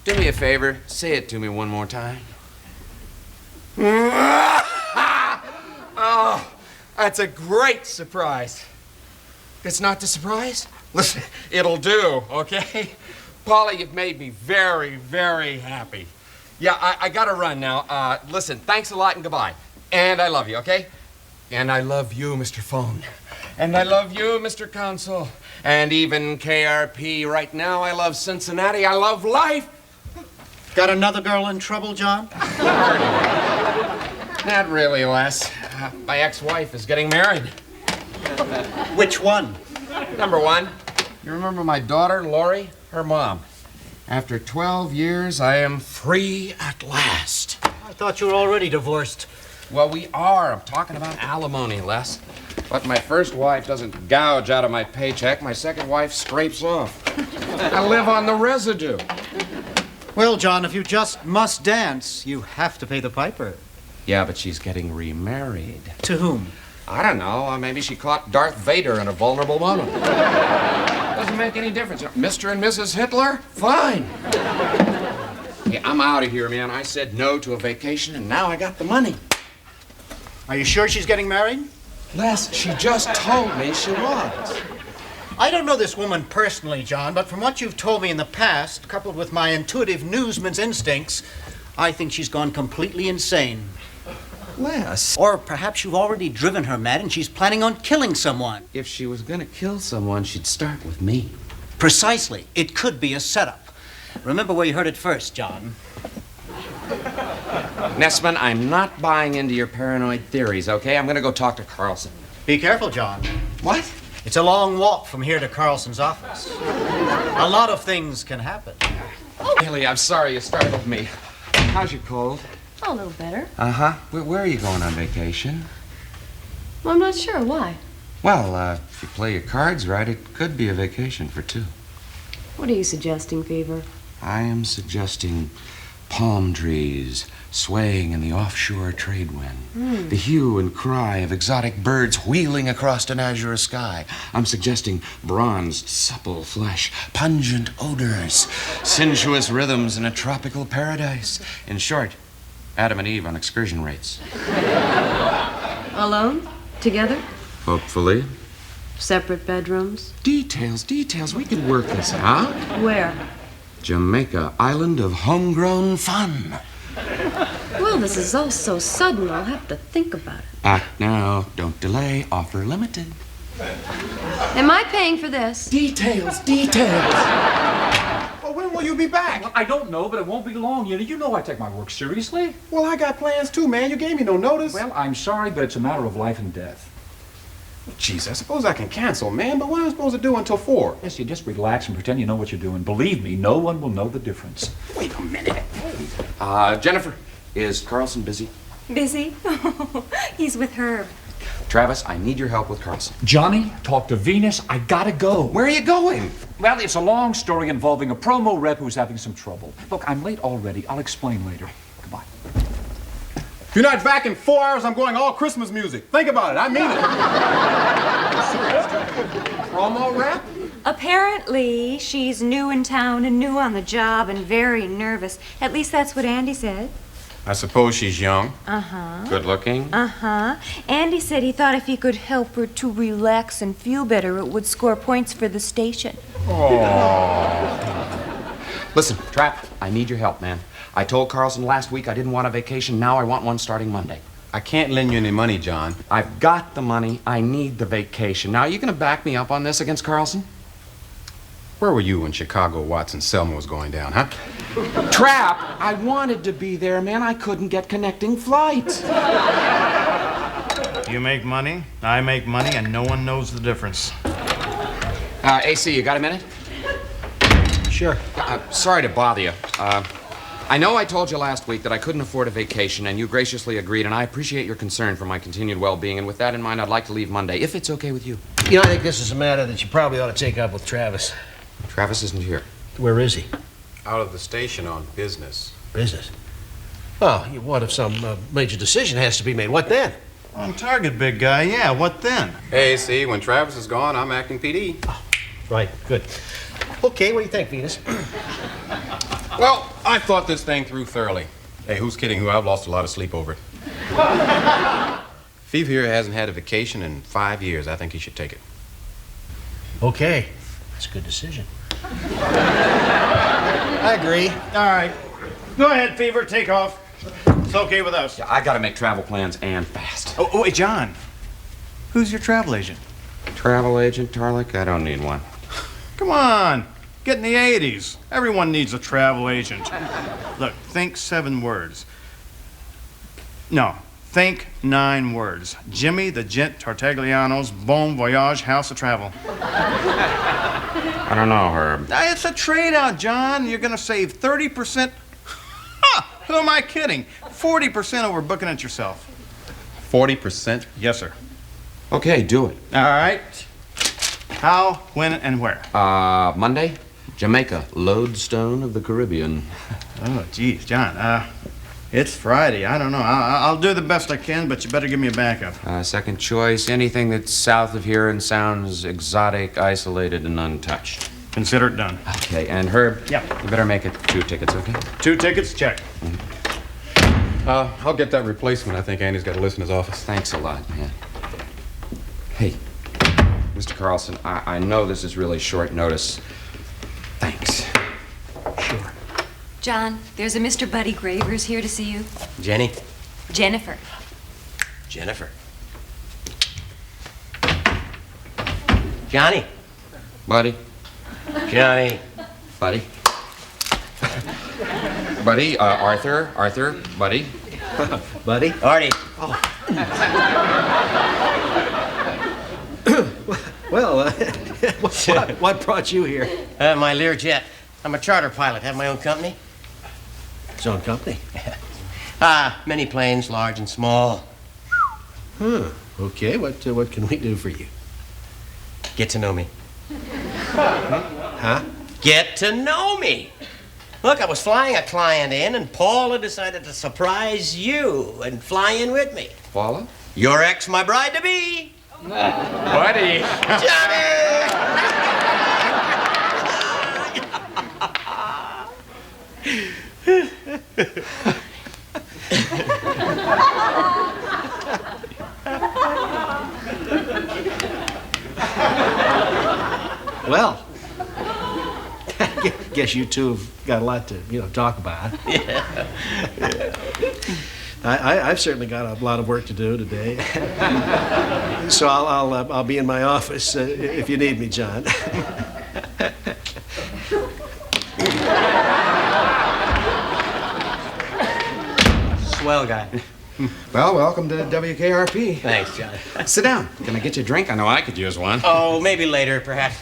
do me a favor. Say it to me one more time. Oh, that's a great surprise. It's not the surprise? Listen, it'll do, okay? Paula, you've made me very, very happy. Yeah, I gotta run now. Listen, thanks a lot and goodbye. And I love you, okay? And I love you, Mr. Phone. And I love you, Mr. Counsel. And even KRP right now. I love Cincinnati. I love life. Got another girl in trouble, John? Not really, Les. My ex-wife is getting married. Which one? Number one. You remember my daughter, Lori? Her mom. After 12 years, I am free at last. I thought you were already divorced. Well, we are. I'm talking about alimony, Les. But my first wife doesn't gouge out of my paycheck. My second wife scrapes off. I live on the residue. Well, John, if you just must dance, you have to pay the piper. Yeah, but she's getting remarried. To whom? I don't know. Maybe she caught Darth Vader in a vulnerable moment. Doesn't make any difference. Mr. and Mrs. Hitler? Fine. Yeah, I'm out of here, man. I said no to a vacation, and now I got the money. Are you sure she's getting married? Les, she just told me she was. I don't know this woman personally, John, but from what you've told me in the past, coupled with my intuitive newsman's instincts, I think she's gone completely insane. Les. Or perhaps you've already driven her mad and she's planning on killing someone. If she was gonna kill someone, she'd start with me. Precisely. It could be a setup. Remember where you heard it first, John. Nessman, I'm not buying into your paranoid theories, okay? I'm gonna go talk to Carlson. Be careful, John. What? It's a long walk from here to Carlson's office. A lot of things can happen. Haley, I'm sorry you startled me. How's your cold? Oh, a little better. Uh-huh. Where are you going on vacation? Well, I'm not sure. Why? Well, if you play your cards right, it could be a vacation for two. What are you suggesting, Fever? I am suggesting palm trees swaying in the offshore trade wind. The hue and cry of exotic birds wheeling across an azure sky. I'm suggesting bronzed, supple flesh, pungent odors, sensuous rhythms in a tropical paradise. In short, Adam and Eve on excursion rates. Alone? Together? Hopefully. Separate bedrooms? Details. We could work this out. Where? Jamaica, island of homegrown fun. Well, this is all so sudden. I'll have to think about it. Act now. Don't delay. Offer limited. Am I paying for this? Details. Well, when will you be back? Well, I don't know, but it won't be long. You know I take my work seriously. Well, I got plans too, man. You gave me no notice. Well, I'm sorry, but it's a matter of life and death. Jeez, I suppose I can cancel, man, but what am I supposed to do until 4? Yes, you just relax and pretend you know what you're doing. Believe me, no one will know the difference. Wait a minute. Jennifer, is Carlson busy? Busy? He's with Herb. Travis, I need your help with Carlson. Johnny, talk to Venus. I gotta go. Where are you going? Well, it's a long story involving a promo rep who's having some trouble. Look, I'm late already. I'll explain later. Goodbye. If you're not back in 4 hours, I'm going all Christmas music. Think about it. I mean it. Promo rep? Apparently, she's new in town and new on the job and very nervous. At least that's what Andy said. I suppose she's young. Uh-huh. Good looking. Uh-huh. Andy said he thought if he could help her to relax and feel better, it would score points for the station. Oh. Listen, Trap, I need your help, man. I told Carlson last week I didn't want a vacation. Now I want one starting Monday. I can't lend you any money, John. I've got the money. I need the vacation. Now, are you going to back me up on this against Carlson? Where were you when Chicago Watson Selma was going down, huh? Trap! I wanted to be there, man. I couldn't get connecting flights. You make money, I make money, and no one knows the difference. AC, you got a minute? Sure. Sorry to bother you. I know I told you last week that I couldn't afford a vacation, and you graciously agreed, and I appreciate your concern for my continued well-being, and with that in mind, I'd like to leave Monday, if it's okay with you. You know, I think this is a matter that you probably ought to take up with Travis. Travis isn't here. Where is he? Out of the station on business. Business? Well, what if some major decision has to be made? What then? On target, big guy. Yeah, what then? Hey, see, when Travis is gone, I'm acting PD. Oh, right, good. Okay, what do you think, Venus? Well, I thought this thing through thoroughly. Hey, who's kidding who? I've lost a lot of sleep over it. Steve here hasn't had a vacation in 5 years. I think he should take it. Okay, that's a good decision. I agree. All right. Go ahead, Fever. Take off. It's okay with us. Yeah, I got to make travel plans and fast. Oh, wait, John. Who's your travel agent? Travel agent, Tarlik? I don't need one. Come on. Get in the 80s. Everyone needs a travel agent. Look, think 7 words. No, think 9 words. Jimmy the Gent Tartagliano's Bon Voyage House of Travel. I don't know, Herb. It's a trade-out, John. You're going to save 30%. Ha! Who am I kidding? 40% over booking it yourself. 40%? Yes, sir. Okay, do it. All right. How, when, and where? Monday, Jamaica, lodestone of the Caribbean. Oh, geez, John. It's Friday. I don't know. I'll do the best I can, but you better give me a backup. Second choice, anything that's south of here and sounds exotic, isolated, and untouched. Consider it done. Okay, and Herb, yeah, you better make it 2 tickets, okay? 2 tickets, check. I'll get that replacement. I think Andy's got a list in his office. Thanks a lot, man. Hey, Mr. Carlson, I know this is really short notice. Thanks. Sure. John, there's a Mr. Buddy Gravers here to see you. Jenny? Jennifer. Jennifer. Johnny? Buddy? Johnny? Buddy? Buddy, Arthur, Buddy? Buddy? Artie. Oh. Well, what brought you here? My Learjet. I'm a charter pilot. Have my own company. His own company? Many planes, large and small. Okay, what can we do for you? Get to know me. Huh? Get to know me. Look, I was flying a client in, and Paula decided to surprise you and fly in with me. Paula? Your ex, my bride-to-be. Buddy. Johnny! Well, I guess you two have got a lot to, talk about. Yeah. I've certainly got a lot of work to do today. So I'll be in my office if you need me, John. Swell guy. Well, welcome to WKRP. Thanks, John. Sit down. Can I get you a drink? I know I could use one. Oh, maybe later, perhaps.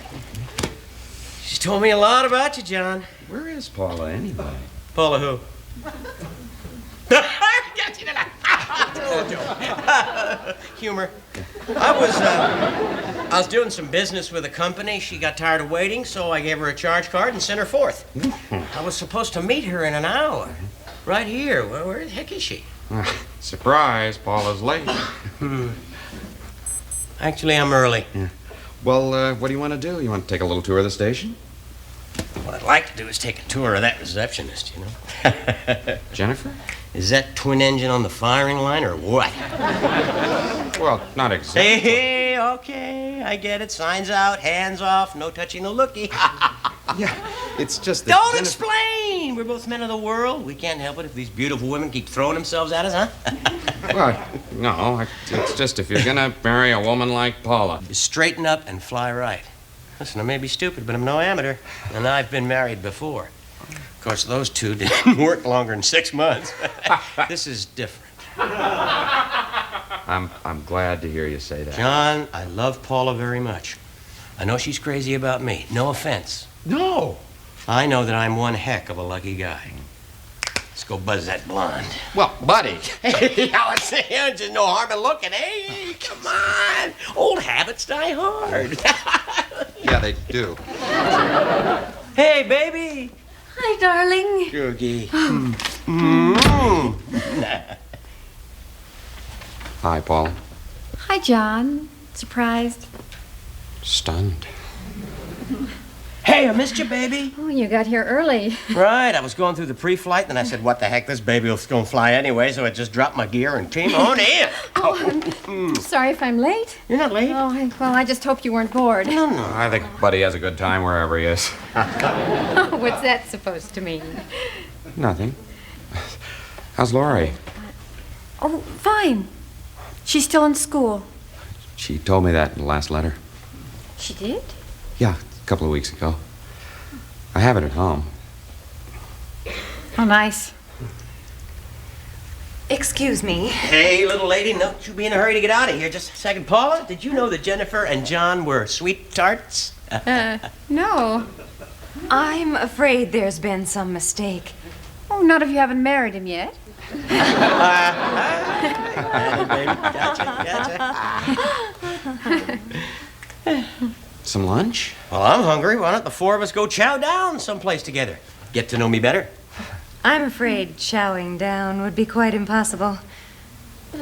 She told me a lot about you, John. Where is Paula, anyway? Paula who? Humor. I was doing some business with a company. She got tired of waiting, so I gave her a charge card and sent her forth. I was supposed to meet her in an hour. Right here. Where the heck is she? Surprise, Paula's late. Actually, I'm early. Yeah. Well, what do you want to do? You want to take a little tour of the station? What I'd like to do is take a tour of that receptionist, Jennifer? Is that twin engine on the firing line or what? Well, not exactly. Hey, okay, I get it. Signs out, hands off, no touchy, no looky. Yeah, it's just that Don't Jennifer- explain! We're both men of the world. We can't help it if these beautiful women keep throwing themselves at us, huh? Well, no, it's just if you're gonna marry a woman like Paula. You straighten up and fly right. Listen, I may be stupid, but I'm no amateur, and I've been married before. Of course, those two didn't work longer than 6 months. This is different. I'm glad to hear you say that. John, I love Paula very much. I know she's crazy about me. No offense. No. I know that I'm one heck of a lucky guy. Let's go buzz that blonde. Well, buddy. Hey, there's no harm in looking. Hey, come on. Old habits die hard. Yeah, they do. Hey, baby. Hi, darling. Joogie. Hi, Paul. Hi, John. Surprised? Stunned. Hey, I missed you, baby. Oh, you got here early. Right, I was going through the pre-flight, and I said, what the heck, this baby was going to fly anyway, so I just dropped my gear and came on in. I'm sorry if I'm late. You're not late. Oh, well, I just hoped you weren't bored. No. I think Buddy has a good time wherever he is. What's that supposed to mean? Nothing. How's Laurie? Oh, fine. She's still in school. She told me that in the last letter. She did? Yeah, a couple of weeks ago. I have it at home. Oh, nice. Excuse me. Hey, little lady, don't you be in a hurry to get out of here. Just a second. Paula, did you know that Jennifer and John were sweethearts? No. I'm afraid there's been some mistake. Oh, not if you haven't married him yet. Gotcha. Some lunch? Well, I'm hungry. Why don't the four of us go chow down someplace together? Get to know me better. I'm afraid chowing down would be quite impossible.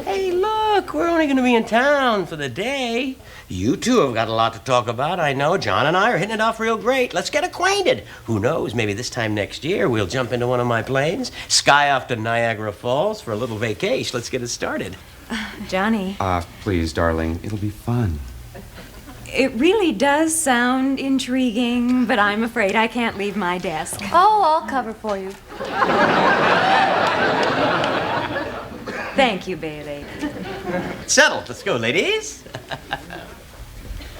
Hey, look, we're only going to be in town for the day. You two have got a lot to talk about, I know. John and I are hitting it off real great. Let's get acquainted. Who knows, maybe this time next year we'll jump into one of my planes, sky off to Niagara Falls for a little vacation. Let's get it started. Johnny. Please, darling, it'll be fun. It really does sound intriguing, but I'm afraid I can't leave my desk. Oh, I'll cover for you. Thank you, Bailey. Settled. Let's go, ladies.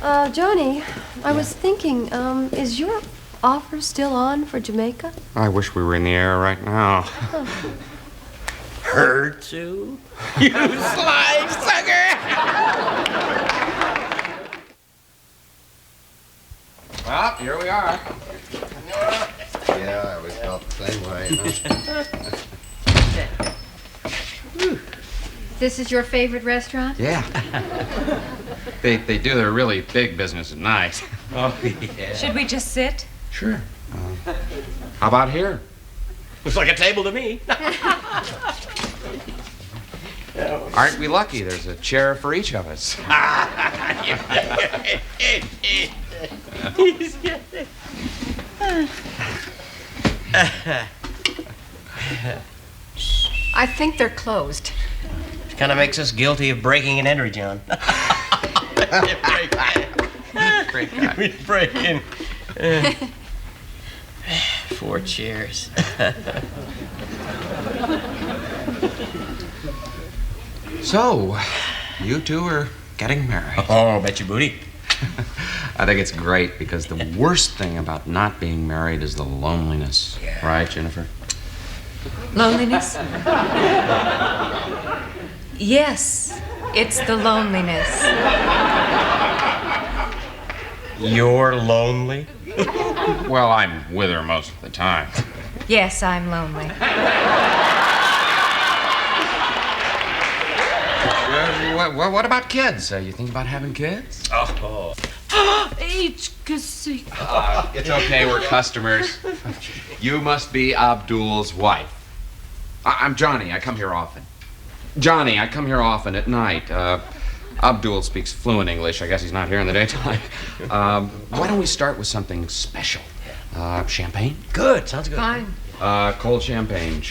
Johnny, I was thinking, is your offer still on for Jamaica? I wish we were in the air right now. Her too? You sly sucker! Well, here we are. Yeah, I always felt the same way. This is your favorite restaurant? Yeah. They do their really big business at night. Oh, yeah. Should we just sit? Sure. How about here? Looks like a table to me. Aren't we lucky? There's a chair for each of us. I think they're closed. Kind of makes us guilty of breaking and entering, John. Breaking. 4 chairs. So, you two are getting married. Oh, bet your booty. I think it's great because the worst thing about not being married is the loneliness. Yeah. Right, Jennifer? Loneliness? Yes, it's the loneliness. You're lonely? Well, I'm with her most of the time. Yes, I'm lonely. What about kids? You think about having kids? Oh. It's okay, we're customers. You must be Abdul's wife. I'm Johnny. I come here often. Johnny, I come here often at night. Abdul speaks fluent English. I guess he's not here in the daytime. Why don't we start with something special? Champagne? Good. Sounds good. Fine. Cold champagne.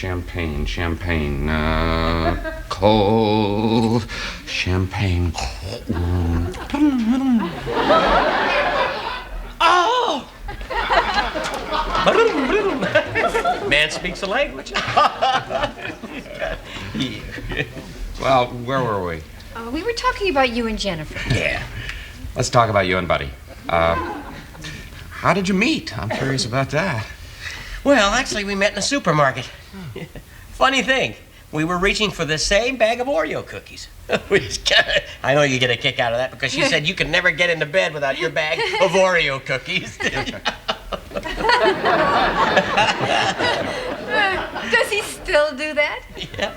Cold champagne. Oh! Man speaks a language. Well, where were we? We were talking about you and Jennifer. Yeah. Let's talk about you and Buddy. How did you meet? I'm curious about that. Well, actually, we met in a supermarket. Funny thing, we were reaching for the same bag of Oreo cookies. I know you get a kick out of that because she said you could never get into bed without your bag of Oreo cookies. Does he still do that? Yeah.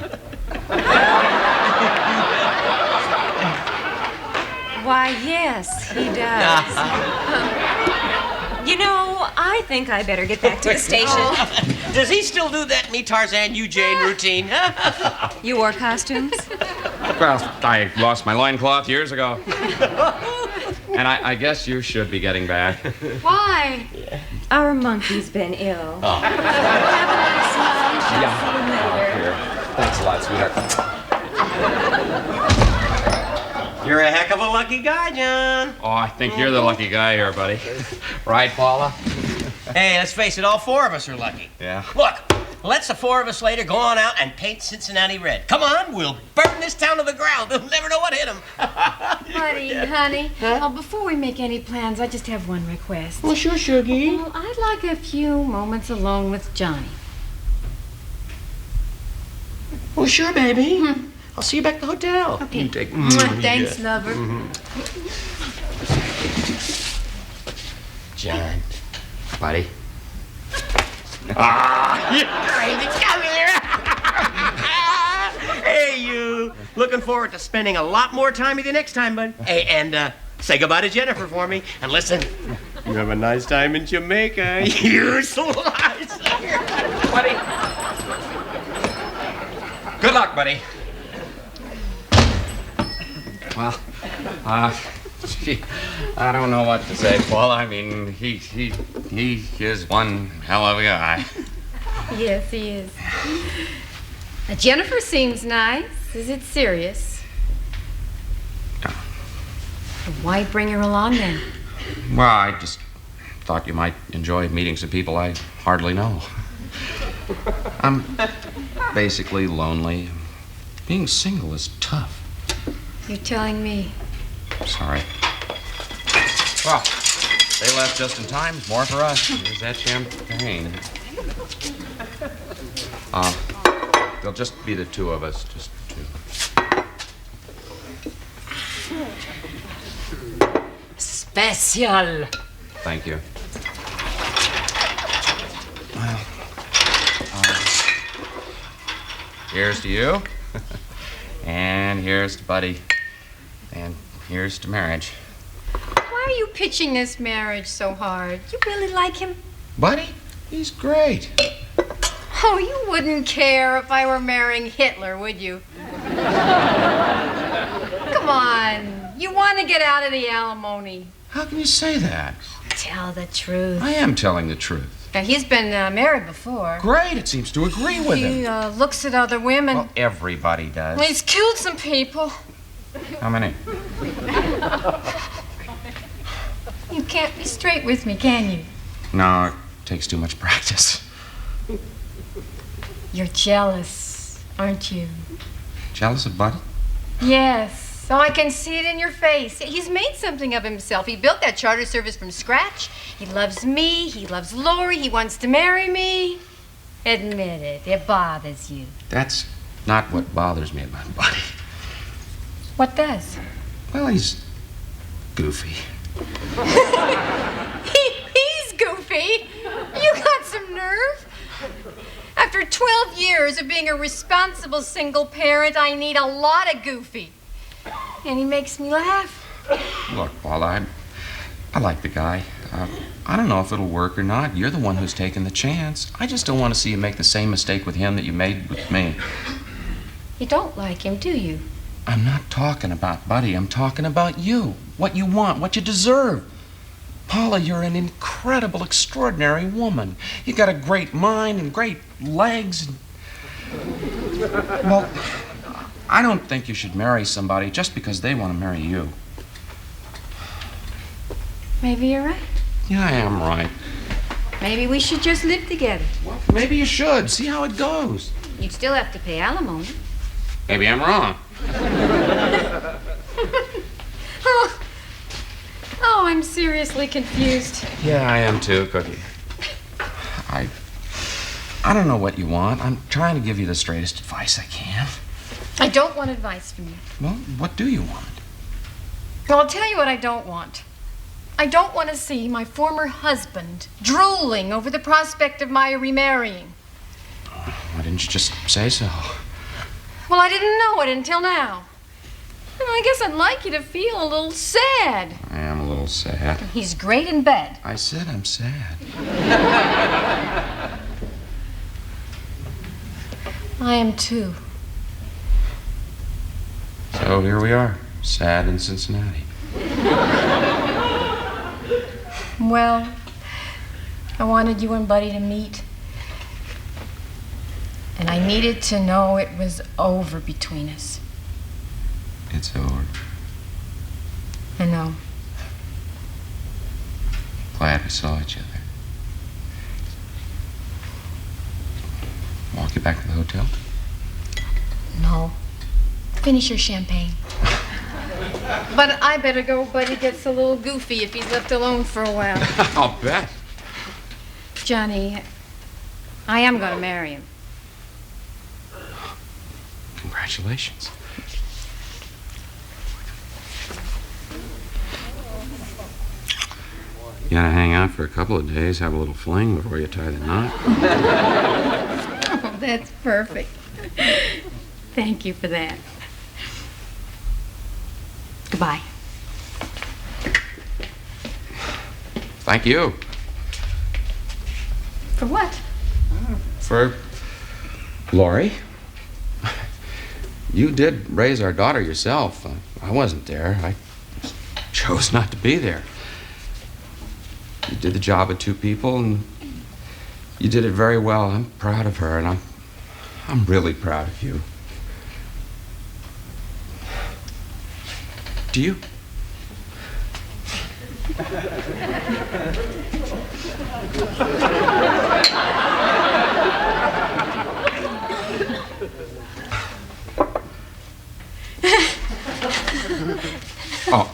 Why, yes, he does. You know, I think I better get back to the station. Does he still do that me Tarzan, you Jane routine? You wore costumes? Well, I lost my loincloth years ago. And I guess you should be getting back. Why? Our monkey's been ill. Oh. Have a nice lunch. I'll see you later. Here. Thanks a lot, sweetheart. You're a heck of a lucky guy, John. Oh, I think you're the lucky guy here, buddy. Right, Paula? Hey, let's face it, all four of us are lucky. Yeah. Look, let's the four of us later go on out and paint Cincinnati red. Come on, we'll burn this town to the ground. They'll never know what hit them. Buddy, honey, before we make any plans, I just have one request. Well, sure, Shuggy. Well, I'd like a few moments alone with Johnny. Well, sure, baby. I'll see you back at the hotel. Okay. You take. Thanks, lover. John. Buddy. You crazy. Come here. Hey, you. Looking forward to spending a lot more time with you next time, bud. Hey, and say goodbye to Jennifer for me. And listen, you have a nice time in Jamaica. You slice. Buddy. Good luck, buddy. Well, gee, I don't know what to say, Paul. I mean, he is one hell of a guy. Yes, he is. Jennifer seems nice. Is it serious? No. Why bring her along then? Well, I just thought you might enjoy meeting some people I hardly know. I'm basically lonely. Being single is tough. You're telling me. Sorry. Well, they left just in time. More for us. Here's that champagne. There'll just be the two of us. Just two. Special. Thank you. Well, here's to you. And here's to Buddy. And here's to marriage. Why are you pitching this marriage so hard? You really like him? Buddy? He's great. Oh, you wouldn't care if I were marrying Hitler, would you? Come on. You want to get out of the alimony. How can you say that? Tell the truth. I am telling the truth. Now, he's been married before. Great. It seems to agree with him. He looks at other women. Well, everybody does. Well, he's killed some people. How many? You can't be straight with me, can you? No, it takes too much practice. You're jealous, aren't you? Jealous of Buddy? Yes. So I can see it in your face. He's made something of himself. He built that charter service from scratch. He loves me. He loves Lori. He wants to marry me. Admit it. It bothers you. That's not what bothers me about Buddy. What does? Well, he's goofy. He's goofy. You got some nerve. After 12 years of being a responsible single parent, I need a lot of goofy. And he makes me laugh. Look, Paula, I like the guy. I don't know if it'll work or not. You're the one who's taking the chance. I just don't want to see you make the same mistake with him that you made with me. You don't like him, do you? I'm not talking about Buddy. I'm talking about you. What you want, what you deserve. Paula, you're an incredible, extraordinary woman. You got a great mind and great legs. Well, I don't think you should marry somebody just because they want to marry you. Maybe you're right. Yeah, I am right. Maybe we should just live together. Well, maybe you should. See how it goes. You'd still have to pay alimony. Maybe I'm wrong. Oh, I'm seriously confused. Yeah, I am too, Cookie. I don't know what you want. I'm trying to give you the straightest advice I can. I don't want advice from you. Well, what do you want? Well, I'll tell you what I don't want. I don't want to see my former husband drooling over the prospect of my remarrying. Why didn't you just say so? Well, I didn't know it until now. Well, I guess I'd like you to feel a little sad. I am a little sad. He's great in bed. I said I'm sad. I am too. So here we are, sad in Cincinnati. Well, I wanted you and Buddy to meet. And I needed to know it was over between us. It's over. I know. Glad we saw each other. Walk you back to the hotel? No. Finish your champagne. But I better go. Buddy gets a little goofy if he's left alone for a while. I'll bet. Johnny, I am going to marry him. Congratulations. You gotta hang out for a couple of days, have a little fling before you tie the knot. Oh, that's perfect. Thank you for that. Goodbye. Thank you. For what? For Lori. You did raise our daughter yourself. I wasn't there. I chose not to be there. You did the job of two people, and you did it very well. I'm proud of her, and I'm really proud of you. Do you? Oh.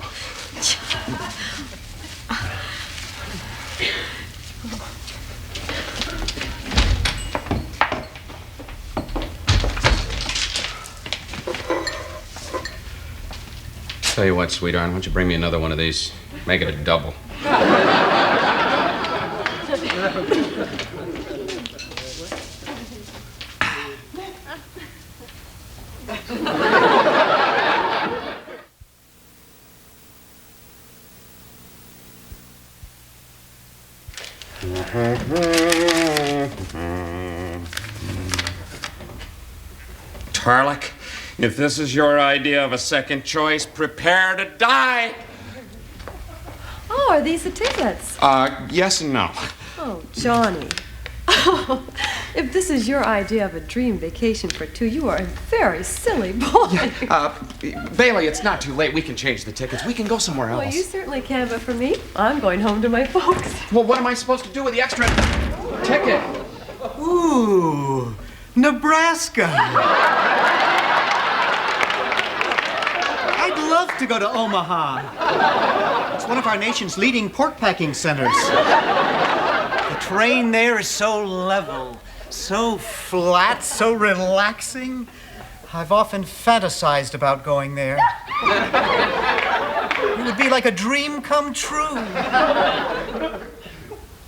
Tell you what, sweetheart, why don't you bring me another one of these? Make it a double. Tarlick, if this is your idea of a second choice, prepare to die. Oh, are these the tickets? Yes and no. Oh, Johnny. Oh, if this is your idea of a dream vacation for two, you are a very silly boy. Bailey, it's not too late. We can change the tickets. We can go somewhere else. Well, you certainly can, but for me, I'm going home to my folks. Well, what am I supposed to do with the extra ticket? Ooh, Nebraska. I'd love to go to Omaha. It's one of our nation's leading pork packing centers. The terrain there is so level, so flat, so relaxing. I've often fantasized about going there. It would be like a dream come true.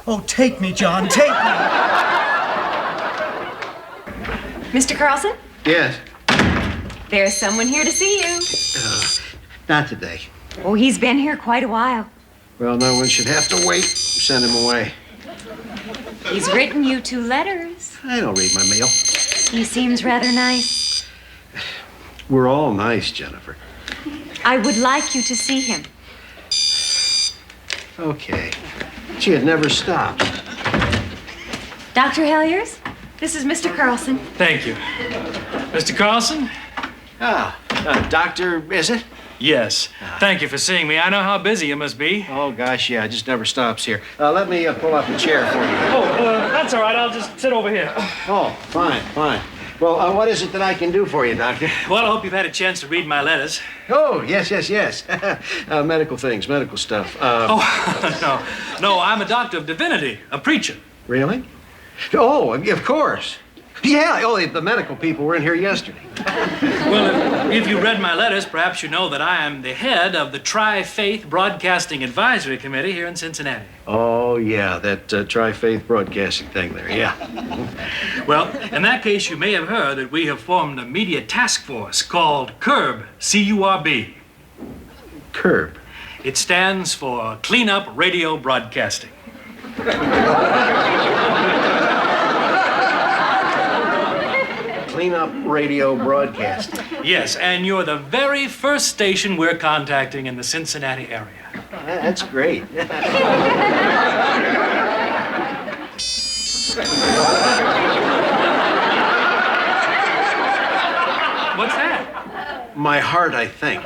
Oh, take me, John, take me. Mr. Carlson? Yes. There's someone here to see you. Not today. Oh, he's been here quite a while. Well, no one should have to wait. Send him away. He's written you 2 letters. I don't read my mail. He seems rather nice. We're all nice, Jennifer. I would like you to see him. Okay. Gee, it never stops. Dr. Heliers, this is Mr. Carlson. Thank you. Mr. Carlson? Doctor, is it? Yes. Thank you for seeing me. I know how busy you must be. Oh, gosh, yeah, it just never stops here. Let me pull up a chair for you. Oh, that's all right. I'll just sit over here. Oh, fine, fine. Well, what is it that I can do for you, Doctor? Well, I hope you've had a chance to read my letters. Oh, yes. Medical things, medical stuff. No, I'm a doctor of divinity, a preacher. Really? Oh, of course. Yeah, the medical people were in here yesterday. Well, if you read my letters, perhaps you know that I am the head of the Tri-Faith Broadcasting Advisory Committee here in Cincinnati. Oh, yeah, that Tri-Faith Broadcasting thing there, yeah. Well, in that case, you may have heard that we have formed a media task force called CURB, C-U-R-B. CURB? It stands for Clean Up Radio Broadcasting. Clean Up Radio Broadcasting. Yes, and you're the very first station we're contacting in the Cincinnati area. That's great. What's that? My heart, I think.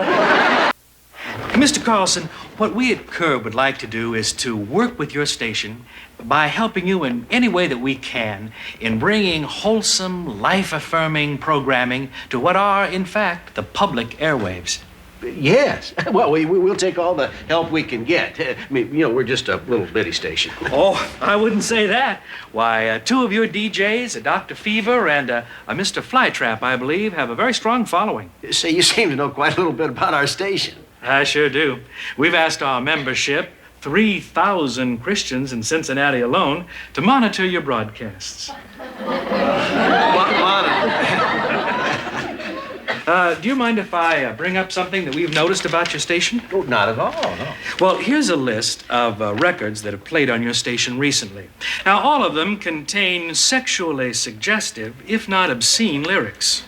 Mr. Carlson, what we at CURB would like to do is to work with your station by helping you in any way that we can in bringing wholesome, life-affirming programming to what are, in fact, the public airwaves. Yes. Well, we'll take all the help we can get. I mean, we're just a little bitty station. Oh, I wouldn't say that. Why, two of your DJs, a Dr. Fever and a Mr. Flytrap, I believe, have a very strong following. Say, you seem to know quite a little bit about our station. I sure do. We've asked our membership, 3,000 Christians in Cincinnati alone, to monitor your broadcasts. Do you mind if I bring up something that we've noticed about your station? Oh, not at all, no. Well, here's a list of records that have played on your station recently. Now, all of them contain sexually suggestive, if not obscene, lyrics.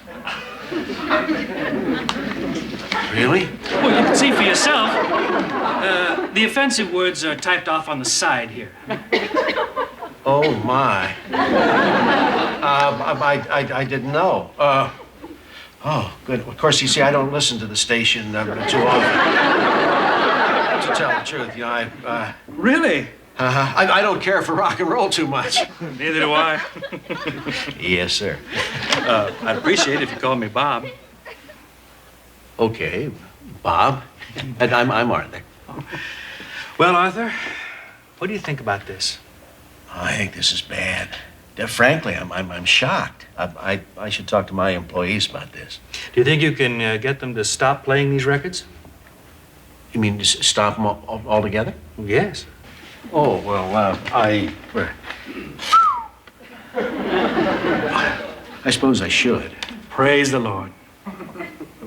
Really? Well, you can see for yourself. The offensive words are typed off on the side here. Oh, my. I didn't know. Oh, good. Of course, you see, I don't listen to the station too often. To tell the truth, I... Really? I don't care for rock and roll too much. Neither do I. Yes, sir. I'd appreciate it if you called me Bob. Okay, Bob. And I'm Arthur. Well, Arthur, what do you think about this? I think this is bad. Frankly, I'm shocked. I should talk to my employees about this. Do you think you can get them to stop playing these records? You mean just stop them altogether? Yes. Oh, well, I suppose I should. Praise the Lord.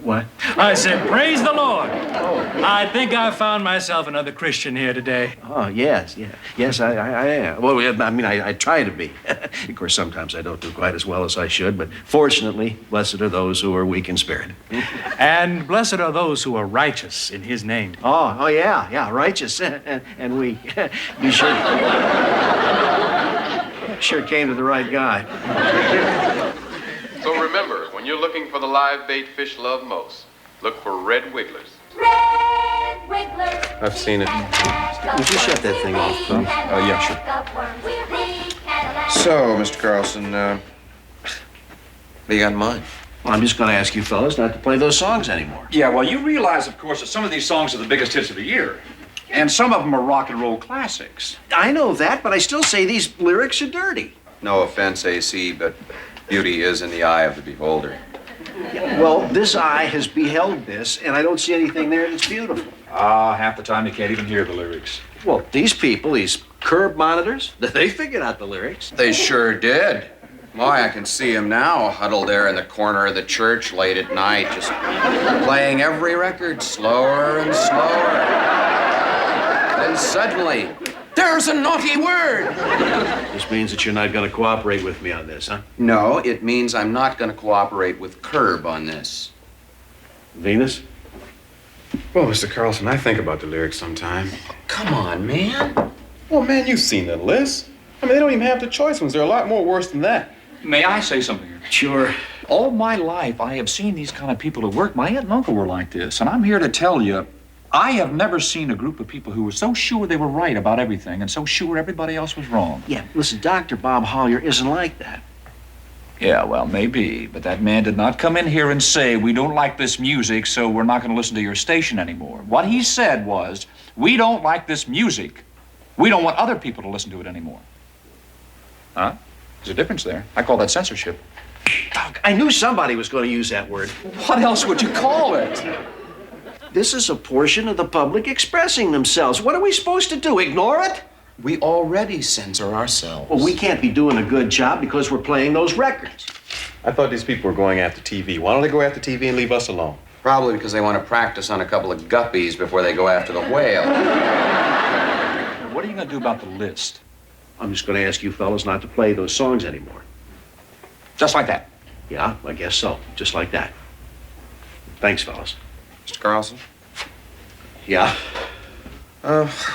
What? I said, praise the Lord. Oh. I think I found myself another Christian here today. Oh, yes, yeah. Yes, I am. Well, I mean, I try to be. Of course, sometimes I don't do quite as well as I should, but fortunately, blessed are those who are weak in spirit. And blessed are those who are righteous in his name. Oh, yeah, righteous and weak. You sure came to the right guy. So remember, when you're looking for the live bait fish love most, look for red wigglers. Red wigglers. I've seen it. Would you shut that thing off, Tom? Oh, yeah, sure. So, Mr. Carlson, what do you got in mind? Well, I'm just going to ask you fellas not to play those songs anymore. Yeah, well, you realize, of course, that some of these songs are the biggest hits of the year. And some of them are rock and roll classics. I know that, but I still say these lyrics are dirty. No offense, AC, but beauty is in the eye of the beholder. Well, this eye has beheld this, and I don't see anything there that's beautiful. Half the time you can't even hear the lyrics. Well, these people, these curb monitors, they figured out the lyrics. They sure did. Boy, I can see him now, huddled there in the corner of the church late at night, just playing every record slower and slower. Then suddenly, there's a naughty word. This means that you're not going to cooperate with me on this, huh? No, it means I'm not going to cooperate with Curb on this. Venus? Well, Mr. Carlson, I think about the lyrics sometime. Come on, man. Well, man, you've seen the list. I mean, they don't even have the choice ones. They're a lot more worse than that. May I say something here? Sure. All my life, I have seen these kind of people at work. My aunt and uncle were like this, and I'm here to tell you, I have never seen a group of people who were so sure they were right about everything and so sure everybody else was wrong. Yeah, listen, Dr. Bob Hollier isn't like that. Yeah, well, maybe, but that man did not come in here and say, we don't like this music, so we're not going to listen to your station anymore. What he said was, we don't like this music. We don't want other people to listen to it anymore. Huh? There's a difference there. I call that censorship. Doc, I knew somebody was going to use that word. What else would you call it? This is a portion of the public expressing themselves. What are we supposed to do, ignore it? We already censor ourselves. Well, we can't be doing a good job because we're playing those records. I thought these people were going after TV. Why don't they go after TV and leave us alone? Probably because they want to practice on a couple of guppies before they go after the whale. What are you going to do about the list? I'm just going to ask you fellas not to play those songs anymore. Just like that? Yeah, I guess so. Just like that. Thanks, fellas. Mr. Carlson? Yeah?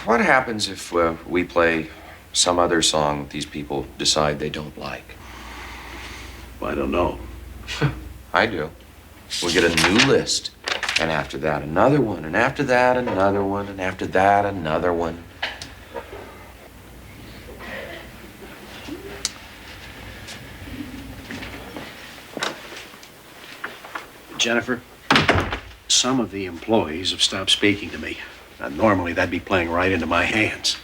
What happens if we play some other song these people decide they don't like? Well, I don't know. I do. We'll get a new list. And after that, another one. And after that, another one. And after that, another one. Jennifer, some of the employees have stopped speaking to me. Now, normally, that'd be playing right into my hands.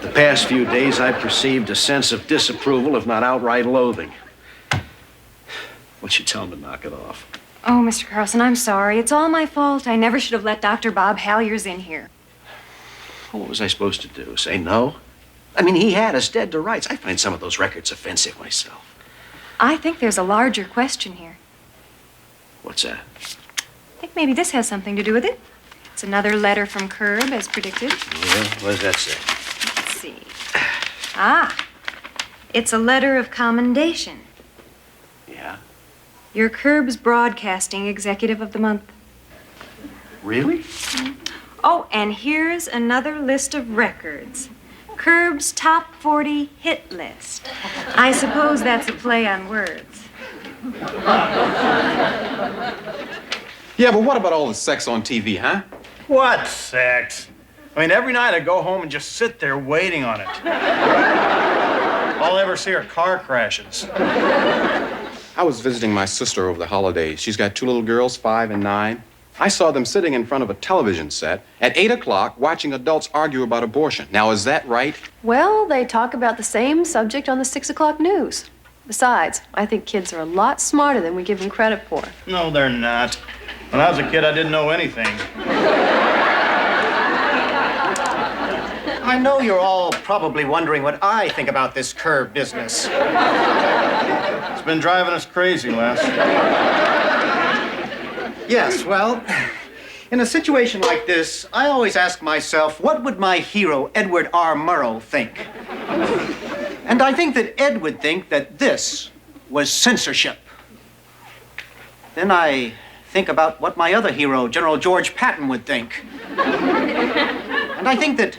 The past few days, I've perceived a sense of disapproval, if not outright loathing. What'd you tell them to knock it off? Oh, Mr. Carlson, I'm sorry. It's all my fault. I never should have let Dr. Bob Halliers in here. Well, what was I supposed to do? Say no? I mean, he had us dead to rights. I find some of those records offensive myself. I think there's a larger question here. What's that? I think maybe this has something to do with it. It's another letter from Curb, as predicted. Yeah, what does that say? Let's see. Ah, it's a letter of commendation. Yeah? You're Curb's Broadcasting Executive of the Month. Really? Oh, and here's another list of records. Curb's Top 40 Hit List. I suppose that's a play on words. Yeah, but what about all the sex on TV, huh? What sex? I mean, every night I go home and just sit there waiting on it. All I ever see are car crashes. I was visiting my sister over the holidays. She's got two little girls, 5 and 9. I saw them sitting in front of a television set at 8 o'clock watching adults argue about abortion. Now, is that right? Well, they talk about the same subject on the 6 o'clock news. Besides, I think kids are a lot smarter than we give them credit for. No, they're not. When I was a kid, I didn't know anything. I know you're all probably wondering what I think about this Curb business. It's been driving us crazy, Les. Yes, well, in a situation like this, I always ask myself, what would my hero, Edward R. Murrow, think? And I think that Ed would think that this was censorship. Then I think about what my other hero, General George Patton, would think. And I think that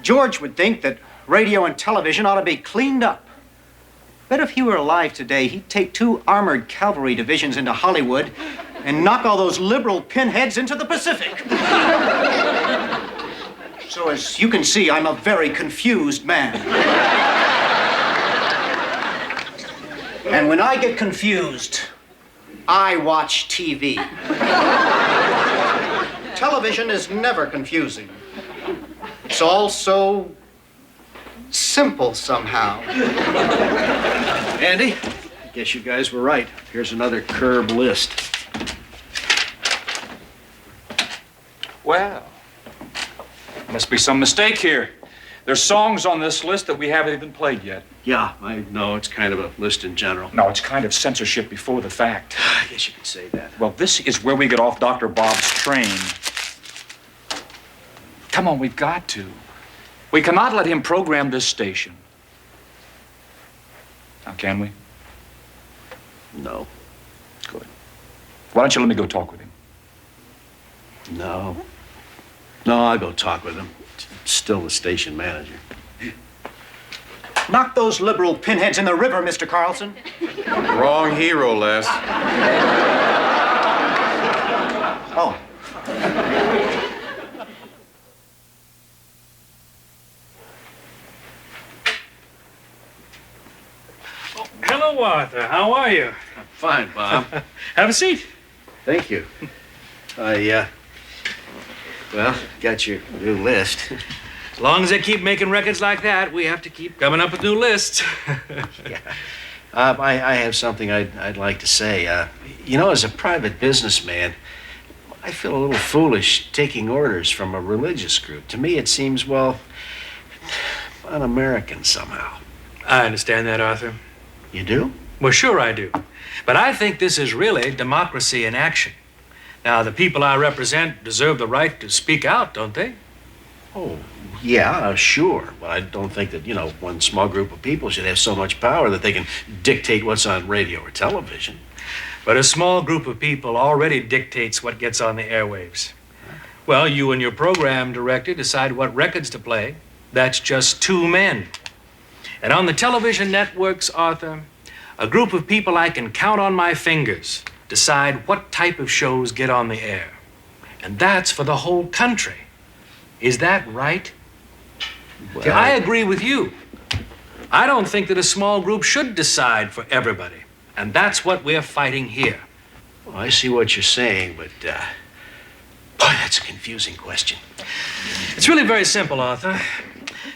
George would think that radio and television ought to be cleaned up. Bet if he were alive today, he'd take 2 armored cavalry divisions into Hollywood and knock all those liberal pinheads into the Pacific. So as you can see, I'm a very confused man. And when I get confused, I watch TV. Television is never confusing. It's all so simple somehow. Andy, I guess you guys were right. Here's another Curb list. Well, must be some mistake here. There's songs on this list that we haven't even played yet. Yeah, I know. It's kind of a list in general. No, it's kind of censorship before the fact. I guess you could say that. Well, this is where we get off Dr. Bob's train. Come on, we've got to. We cannot let him program this station. Now, can we? No. Good. Why don't you let me go talk with him? No. No, I'll go talk with him. Still the station manager. Knock those liberal pinheads in the river, Mr. Carlson. Wrong hero, Les. Oh. Hello, Arthur. How are you? Fine, Bob. Have a seat. Thank you. Well, got your new list. As long as they keep making records like that, we have to keep coming up with new lists. Yeah. I have something I'd like to say. You know, as a private businessman, I feel a little foolish taking orders from a religious group. To me, it seems, well, un-American somehow. I understand that, Arthur. You do? Well, sure I do. But I think this is really democracy in action. Now, the people I represent deserve the right to speak out, don't they? Oh, yeah, sure. But I don't think that, one small group of people should have so much power that they can dictate what's on radio or television. But a small group of people already dictates what gets on the airwaves. Well, you and your program director decide what records to play. That's just two men. And on the television networks, Arthur, a group of people I can count on my fingers decide what type of shows get on the air. And that's for the whole country. Is that right? Well, See, I agree with you. I don't think that a small group should decide for everybody. And that's what we're fighting here. Well, I see what you're saying, but, boy, that's a confusing question. It's really very simple, Arthur.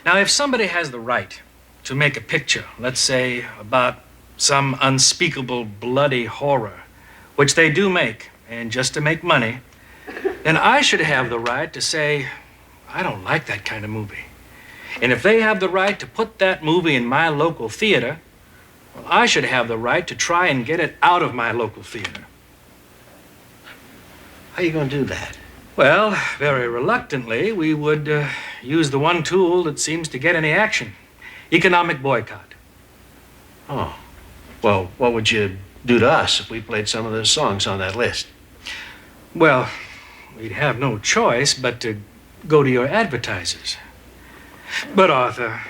Now, if somebody has the right to make a picture, let's say, about some unspeakable bloody horror, which they do make, and just to make money, then I should have the right to say, I don't like that kind of movie. And if they have the right to put that movie in my local theater, well, I should have the right to try and get it out of my local theater. How are you going to do that? Well, very reluctantly, we would use the one tool that seems to get any action. Economic boycott. Oh. Well, what would you do to us if we played some of the songs on that list? Well, we'd have no choice but to go to your advertisers. But, Arthur,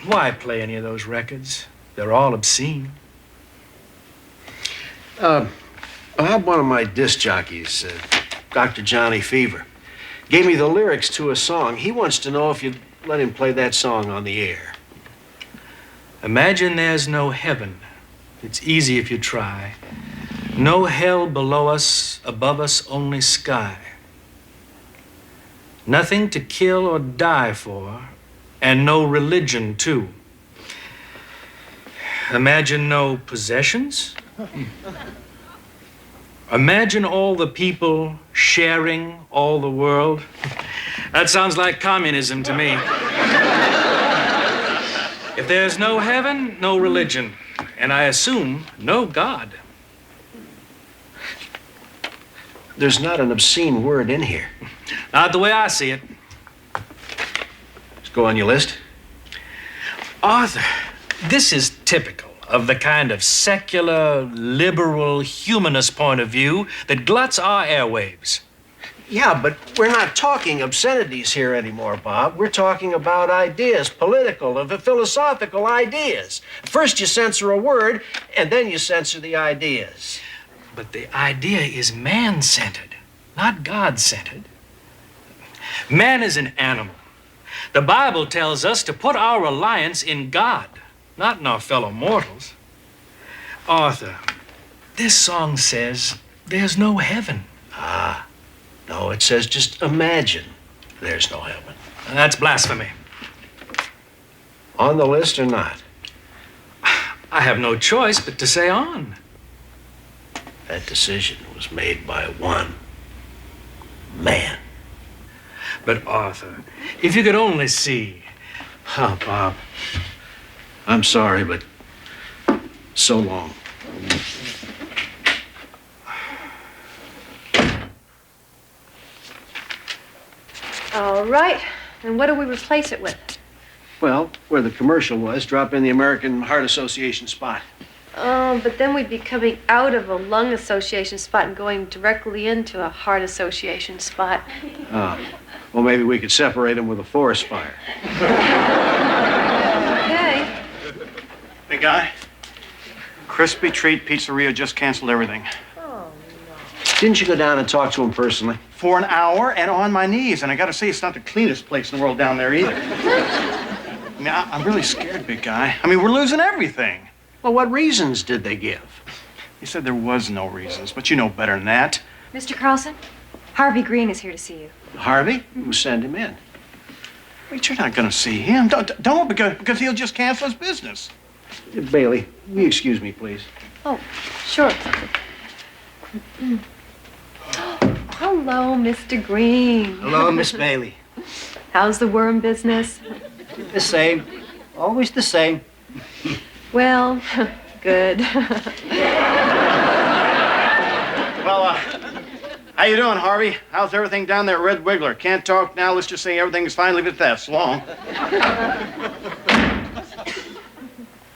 why play any of those records? They're all obscene. I have one of my disc jockeys, Dr. Johnny Fever, gave me the lyrics to a song. He wants to know if you'd let him play that song on the air. Imagine there's no heaven. It's easy if you try. No hell below us, above us only sky. Nothing to kill or die for, and no religion too. Imagine no possessions. Imagine all the people sharing all the world. That sounds like communism to me. If there's no heaven, no religion. And I assume no God. There's not an obscene word in here. Not the way I see it. Let's go on your list. Arthur, this is typical of the kind of secular, liberal, humanist point of view that gluts our airwaves. Yeah, but we're not talking obscenities here anymore, Bob. We're talking about ideas, political and philosophical ideas. First you censor a word, and then you censor the ideas. But the idea is man-centered, not God-centered. Man is an animal. The Bible tells us to put our reliance in God, not in our fellow mortals. Arthur, this song says there's no heaven. Ah. No, it says just imagine there's no heaven. That's blasphemy. On the list or not? I have no choice but to say on. That decision was made by one man. But Arthur, if you could only see. Oh, Bob, I'm sorry, but so long. All right. And what do we replace it with? Well, where the commercial was, drop in the American Heart Association spot. Oh, but then we'd be coming out of a lung association spot and going directly into a heart association spot. Oh. Well, maybe we could separate them with a forest fire. Okay. Big guy, Crispy Treat Pizzeria just canceled everything. Didn't you go down and talk to him personally? For an hour and on my knees. And I gotta say, it's not the cleanest place in the world down there either. I mean, I'm really scared, big guy. I mean, we're losing everything. Well, what reasons did they give? They said there was no reasons, but you know better than that. Mr. Carlson, Harvey Green is here to see you. Harvey? We'll send him in. Wait, you're not gonna see him. Don't because he'll just cancel his business. Bailey, will you excuse me, please? Oh, sure. Hello, Mr. Green. Hello, Miss Bailey. How's the worm business? The same. Always the same. Well, good. Well, how you doing, Harvey? How's everything down there at Red Wiggler? Can't talk now. Let's just say everything's fine. Leave it at that. So long.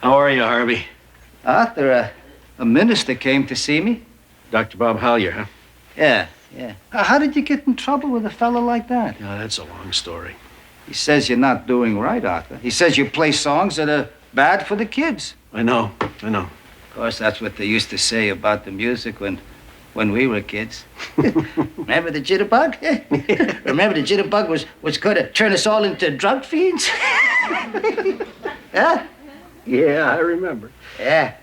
How are you, Harvey? Arthur, a minister came to see me. Dr. Bob Hollier, huh? Yeah. How did you get in trouble with a fellow like that? Yeah, that's a long story. He says you're not doing right, Arthur. He says you play songs that are bad for the kids. I know. Of course, that's what they used to say about the music when we were kids. Remember the jitterbug? Remember the jitterbug was going to turn us all into drug fiends? Huh? Yeah, I remember. Yeah.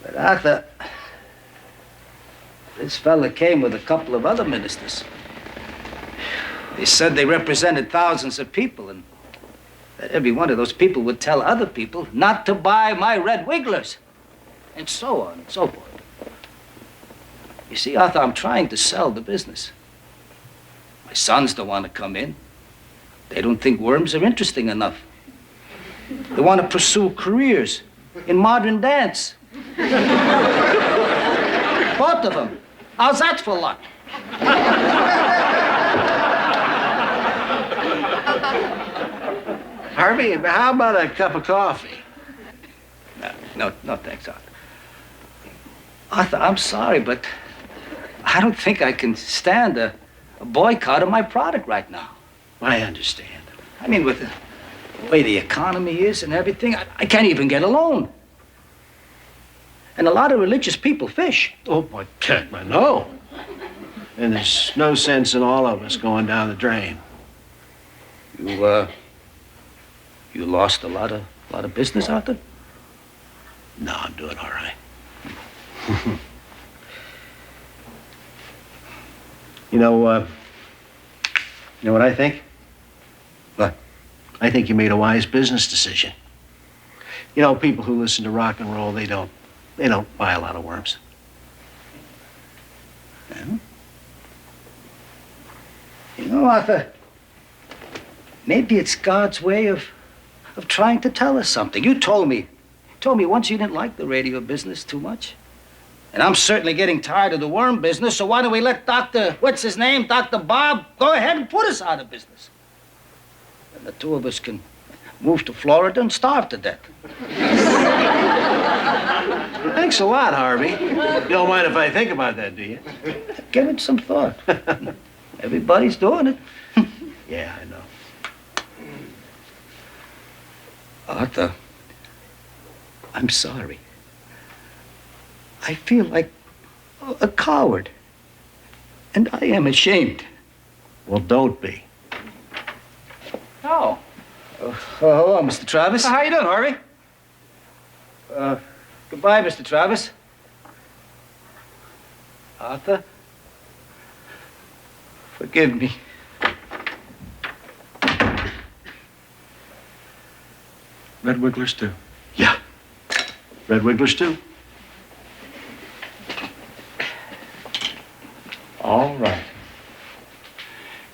But Arthur, this fella came with a couple of other ministers. They said they represented thousands of people, and that every one of those people would tell other people not to buy my Red Wigglers, and so on and so forth. You see, Arthur, I'm trying to sell the business. My sons don't want to come in. They don't think worms are interesting enough. They want to pursue careers in modern dance. Both of them. How's that for luck? Harvey, how about a cup of coffee? No, thanks, Arthur. Arthur, I'm sorry, but I don't think I can stand a boycott of my product right now. I understand. I mean, with the way the economy is and everything, I can't even get a loan. And a lot of religious people fish. Oh, but I know. And there's no sense in all of us going down the drain. You lost a lot of business, Arthur? No, I'm doing all right. You know what I think? What? I think you made a wise business decision. You know, people who listen to rock and roll, they don't buy a lot of worms. Yeah. You know, Arthur, maybe it's God's way of trying to tell us something. You told me once you didn't like the radio business too much. And I'm certainly getting tired of the worm business, so why don't we let Dr. Bob, go ahead and put us out of business? And the two of us can move to Florida and starve to death. Thanks a lot, Harvey. You don't mind if I think about that, do you? Give it some thought. Everybody's doing it. Yeah, I know. Arthur, I'm sorry. I feel like a coward. And I am ashamed. Well, don't be. Oh. Hello, Mr. Travis. How you doing, Harvey? Goodbye, Mr. Travis. Arthur, forgive me. Red Wigglers, too. Yeah. Red Wigglers, too. All right.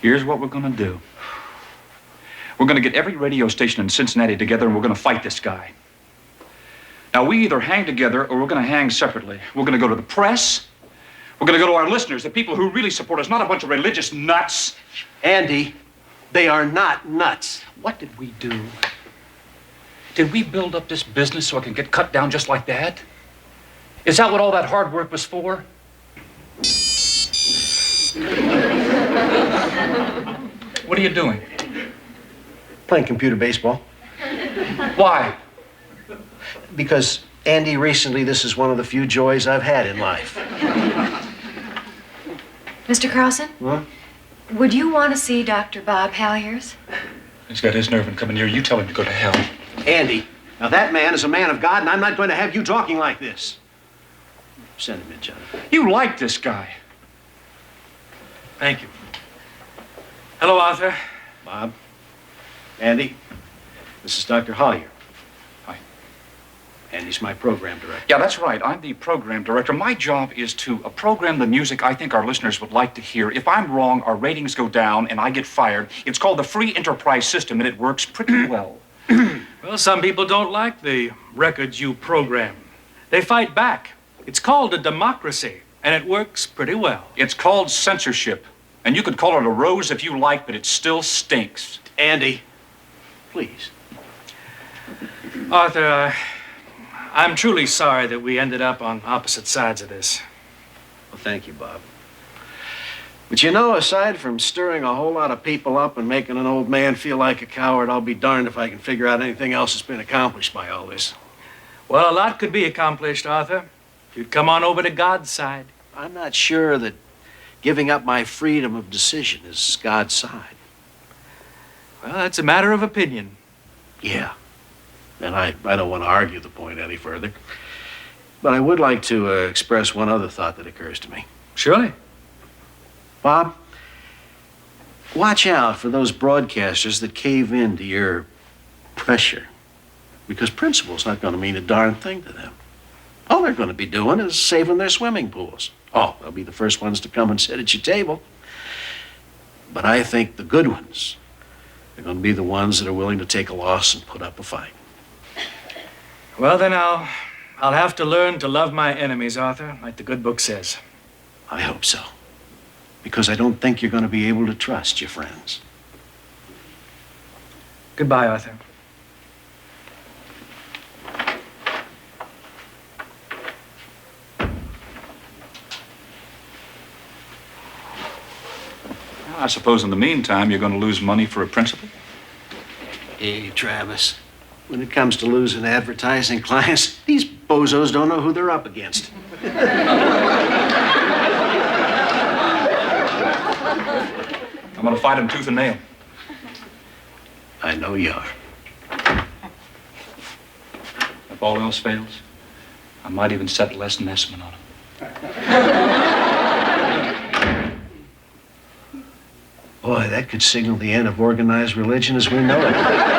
Here's what we're going to do. We're going to get every radio station in Cincinnati together, and we're going to fight this guy. Now, we either hang together or we're going to hang separately. We're going to go to the press. We're going to go to our listeners, the people who really support us, not a bunch of religious nuts. Andy, they are not nuts. What did we do? Did we build up this business so it can get cut down just like that? Is that what all that hard work was for? What are you doing? Playing computer baseball. Why? Because, Andy, recently this is one of the few joys I've had in life. Mr. Carlson, Huh? would you want to see Dr. Bob Halliers? He's got his nerve in coming here. You tell him to go to hell. Andy, now that man is a man of God, and I'm not going to have you talking like this. Send him in, John. You like this guy. Thank you. Hello, Arthur. Bob. Andy, this is Dr. Hollier. Hi. Andy's my program director. Yeah, that's right. I'm the program director. My job is to program the music I think our listeners would like to hear. If I'm wrong, our ratings go down and I get fired. It's called the free enterprise system, and it works pretty well. Well, some people don't like the records you program. They fight back. It's called a democracy, and it works pretty well. It's called censorship. And you could call it a rose if you like, but it still stinks. Andy, please. Arthur, I'm truly sorry that we ended up on opposite sides of this. Well, thank you, Bob. But you know, aside from stirring a whole lot of people up and making an old man feel like a coward, I'll be darned if I can figure out anything else that's been accomplished by all this. Well, a lot could be accomplished, Arthur, if you'd come on over to God's side. I'm not sure that giving up my freedom of decision is God's side. Well, that's a matter of opinion. Yeah. And I don't want to argue the point any further. But I would like to express one other thought that occurs to me. Surely. Bob, watch out for those broadcasters that cave in to your pressure. Because principle's not going to mean a darn thing to them. All they're going to be doing is saving their swimming pools. Oh, they'll be the first ones to come and sit at your table. But I think the good ones are going to be the ones that are willing to take a loss and put up a fight. Well, then I'll have to learn to love my enemies, Arthur, like the good book says. I hope so. Because I don't think you're going to be able to trust your friends. Goodbye, Arthur. I suppose in the meantime, you're going to lose money for a principal? Hey, Travis. When it comes to losing advertising clients, these bozos don't know who they're up against. I'm going to fight him tooth and nail. I know you are. If all else fails, I might even set Les Nessman on him. Boy, that could signal the end of organized religion as we know it.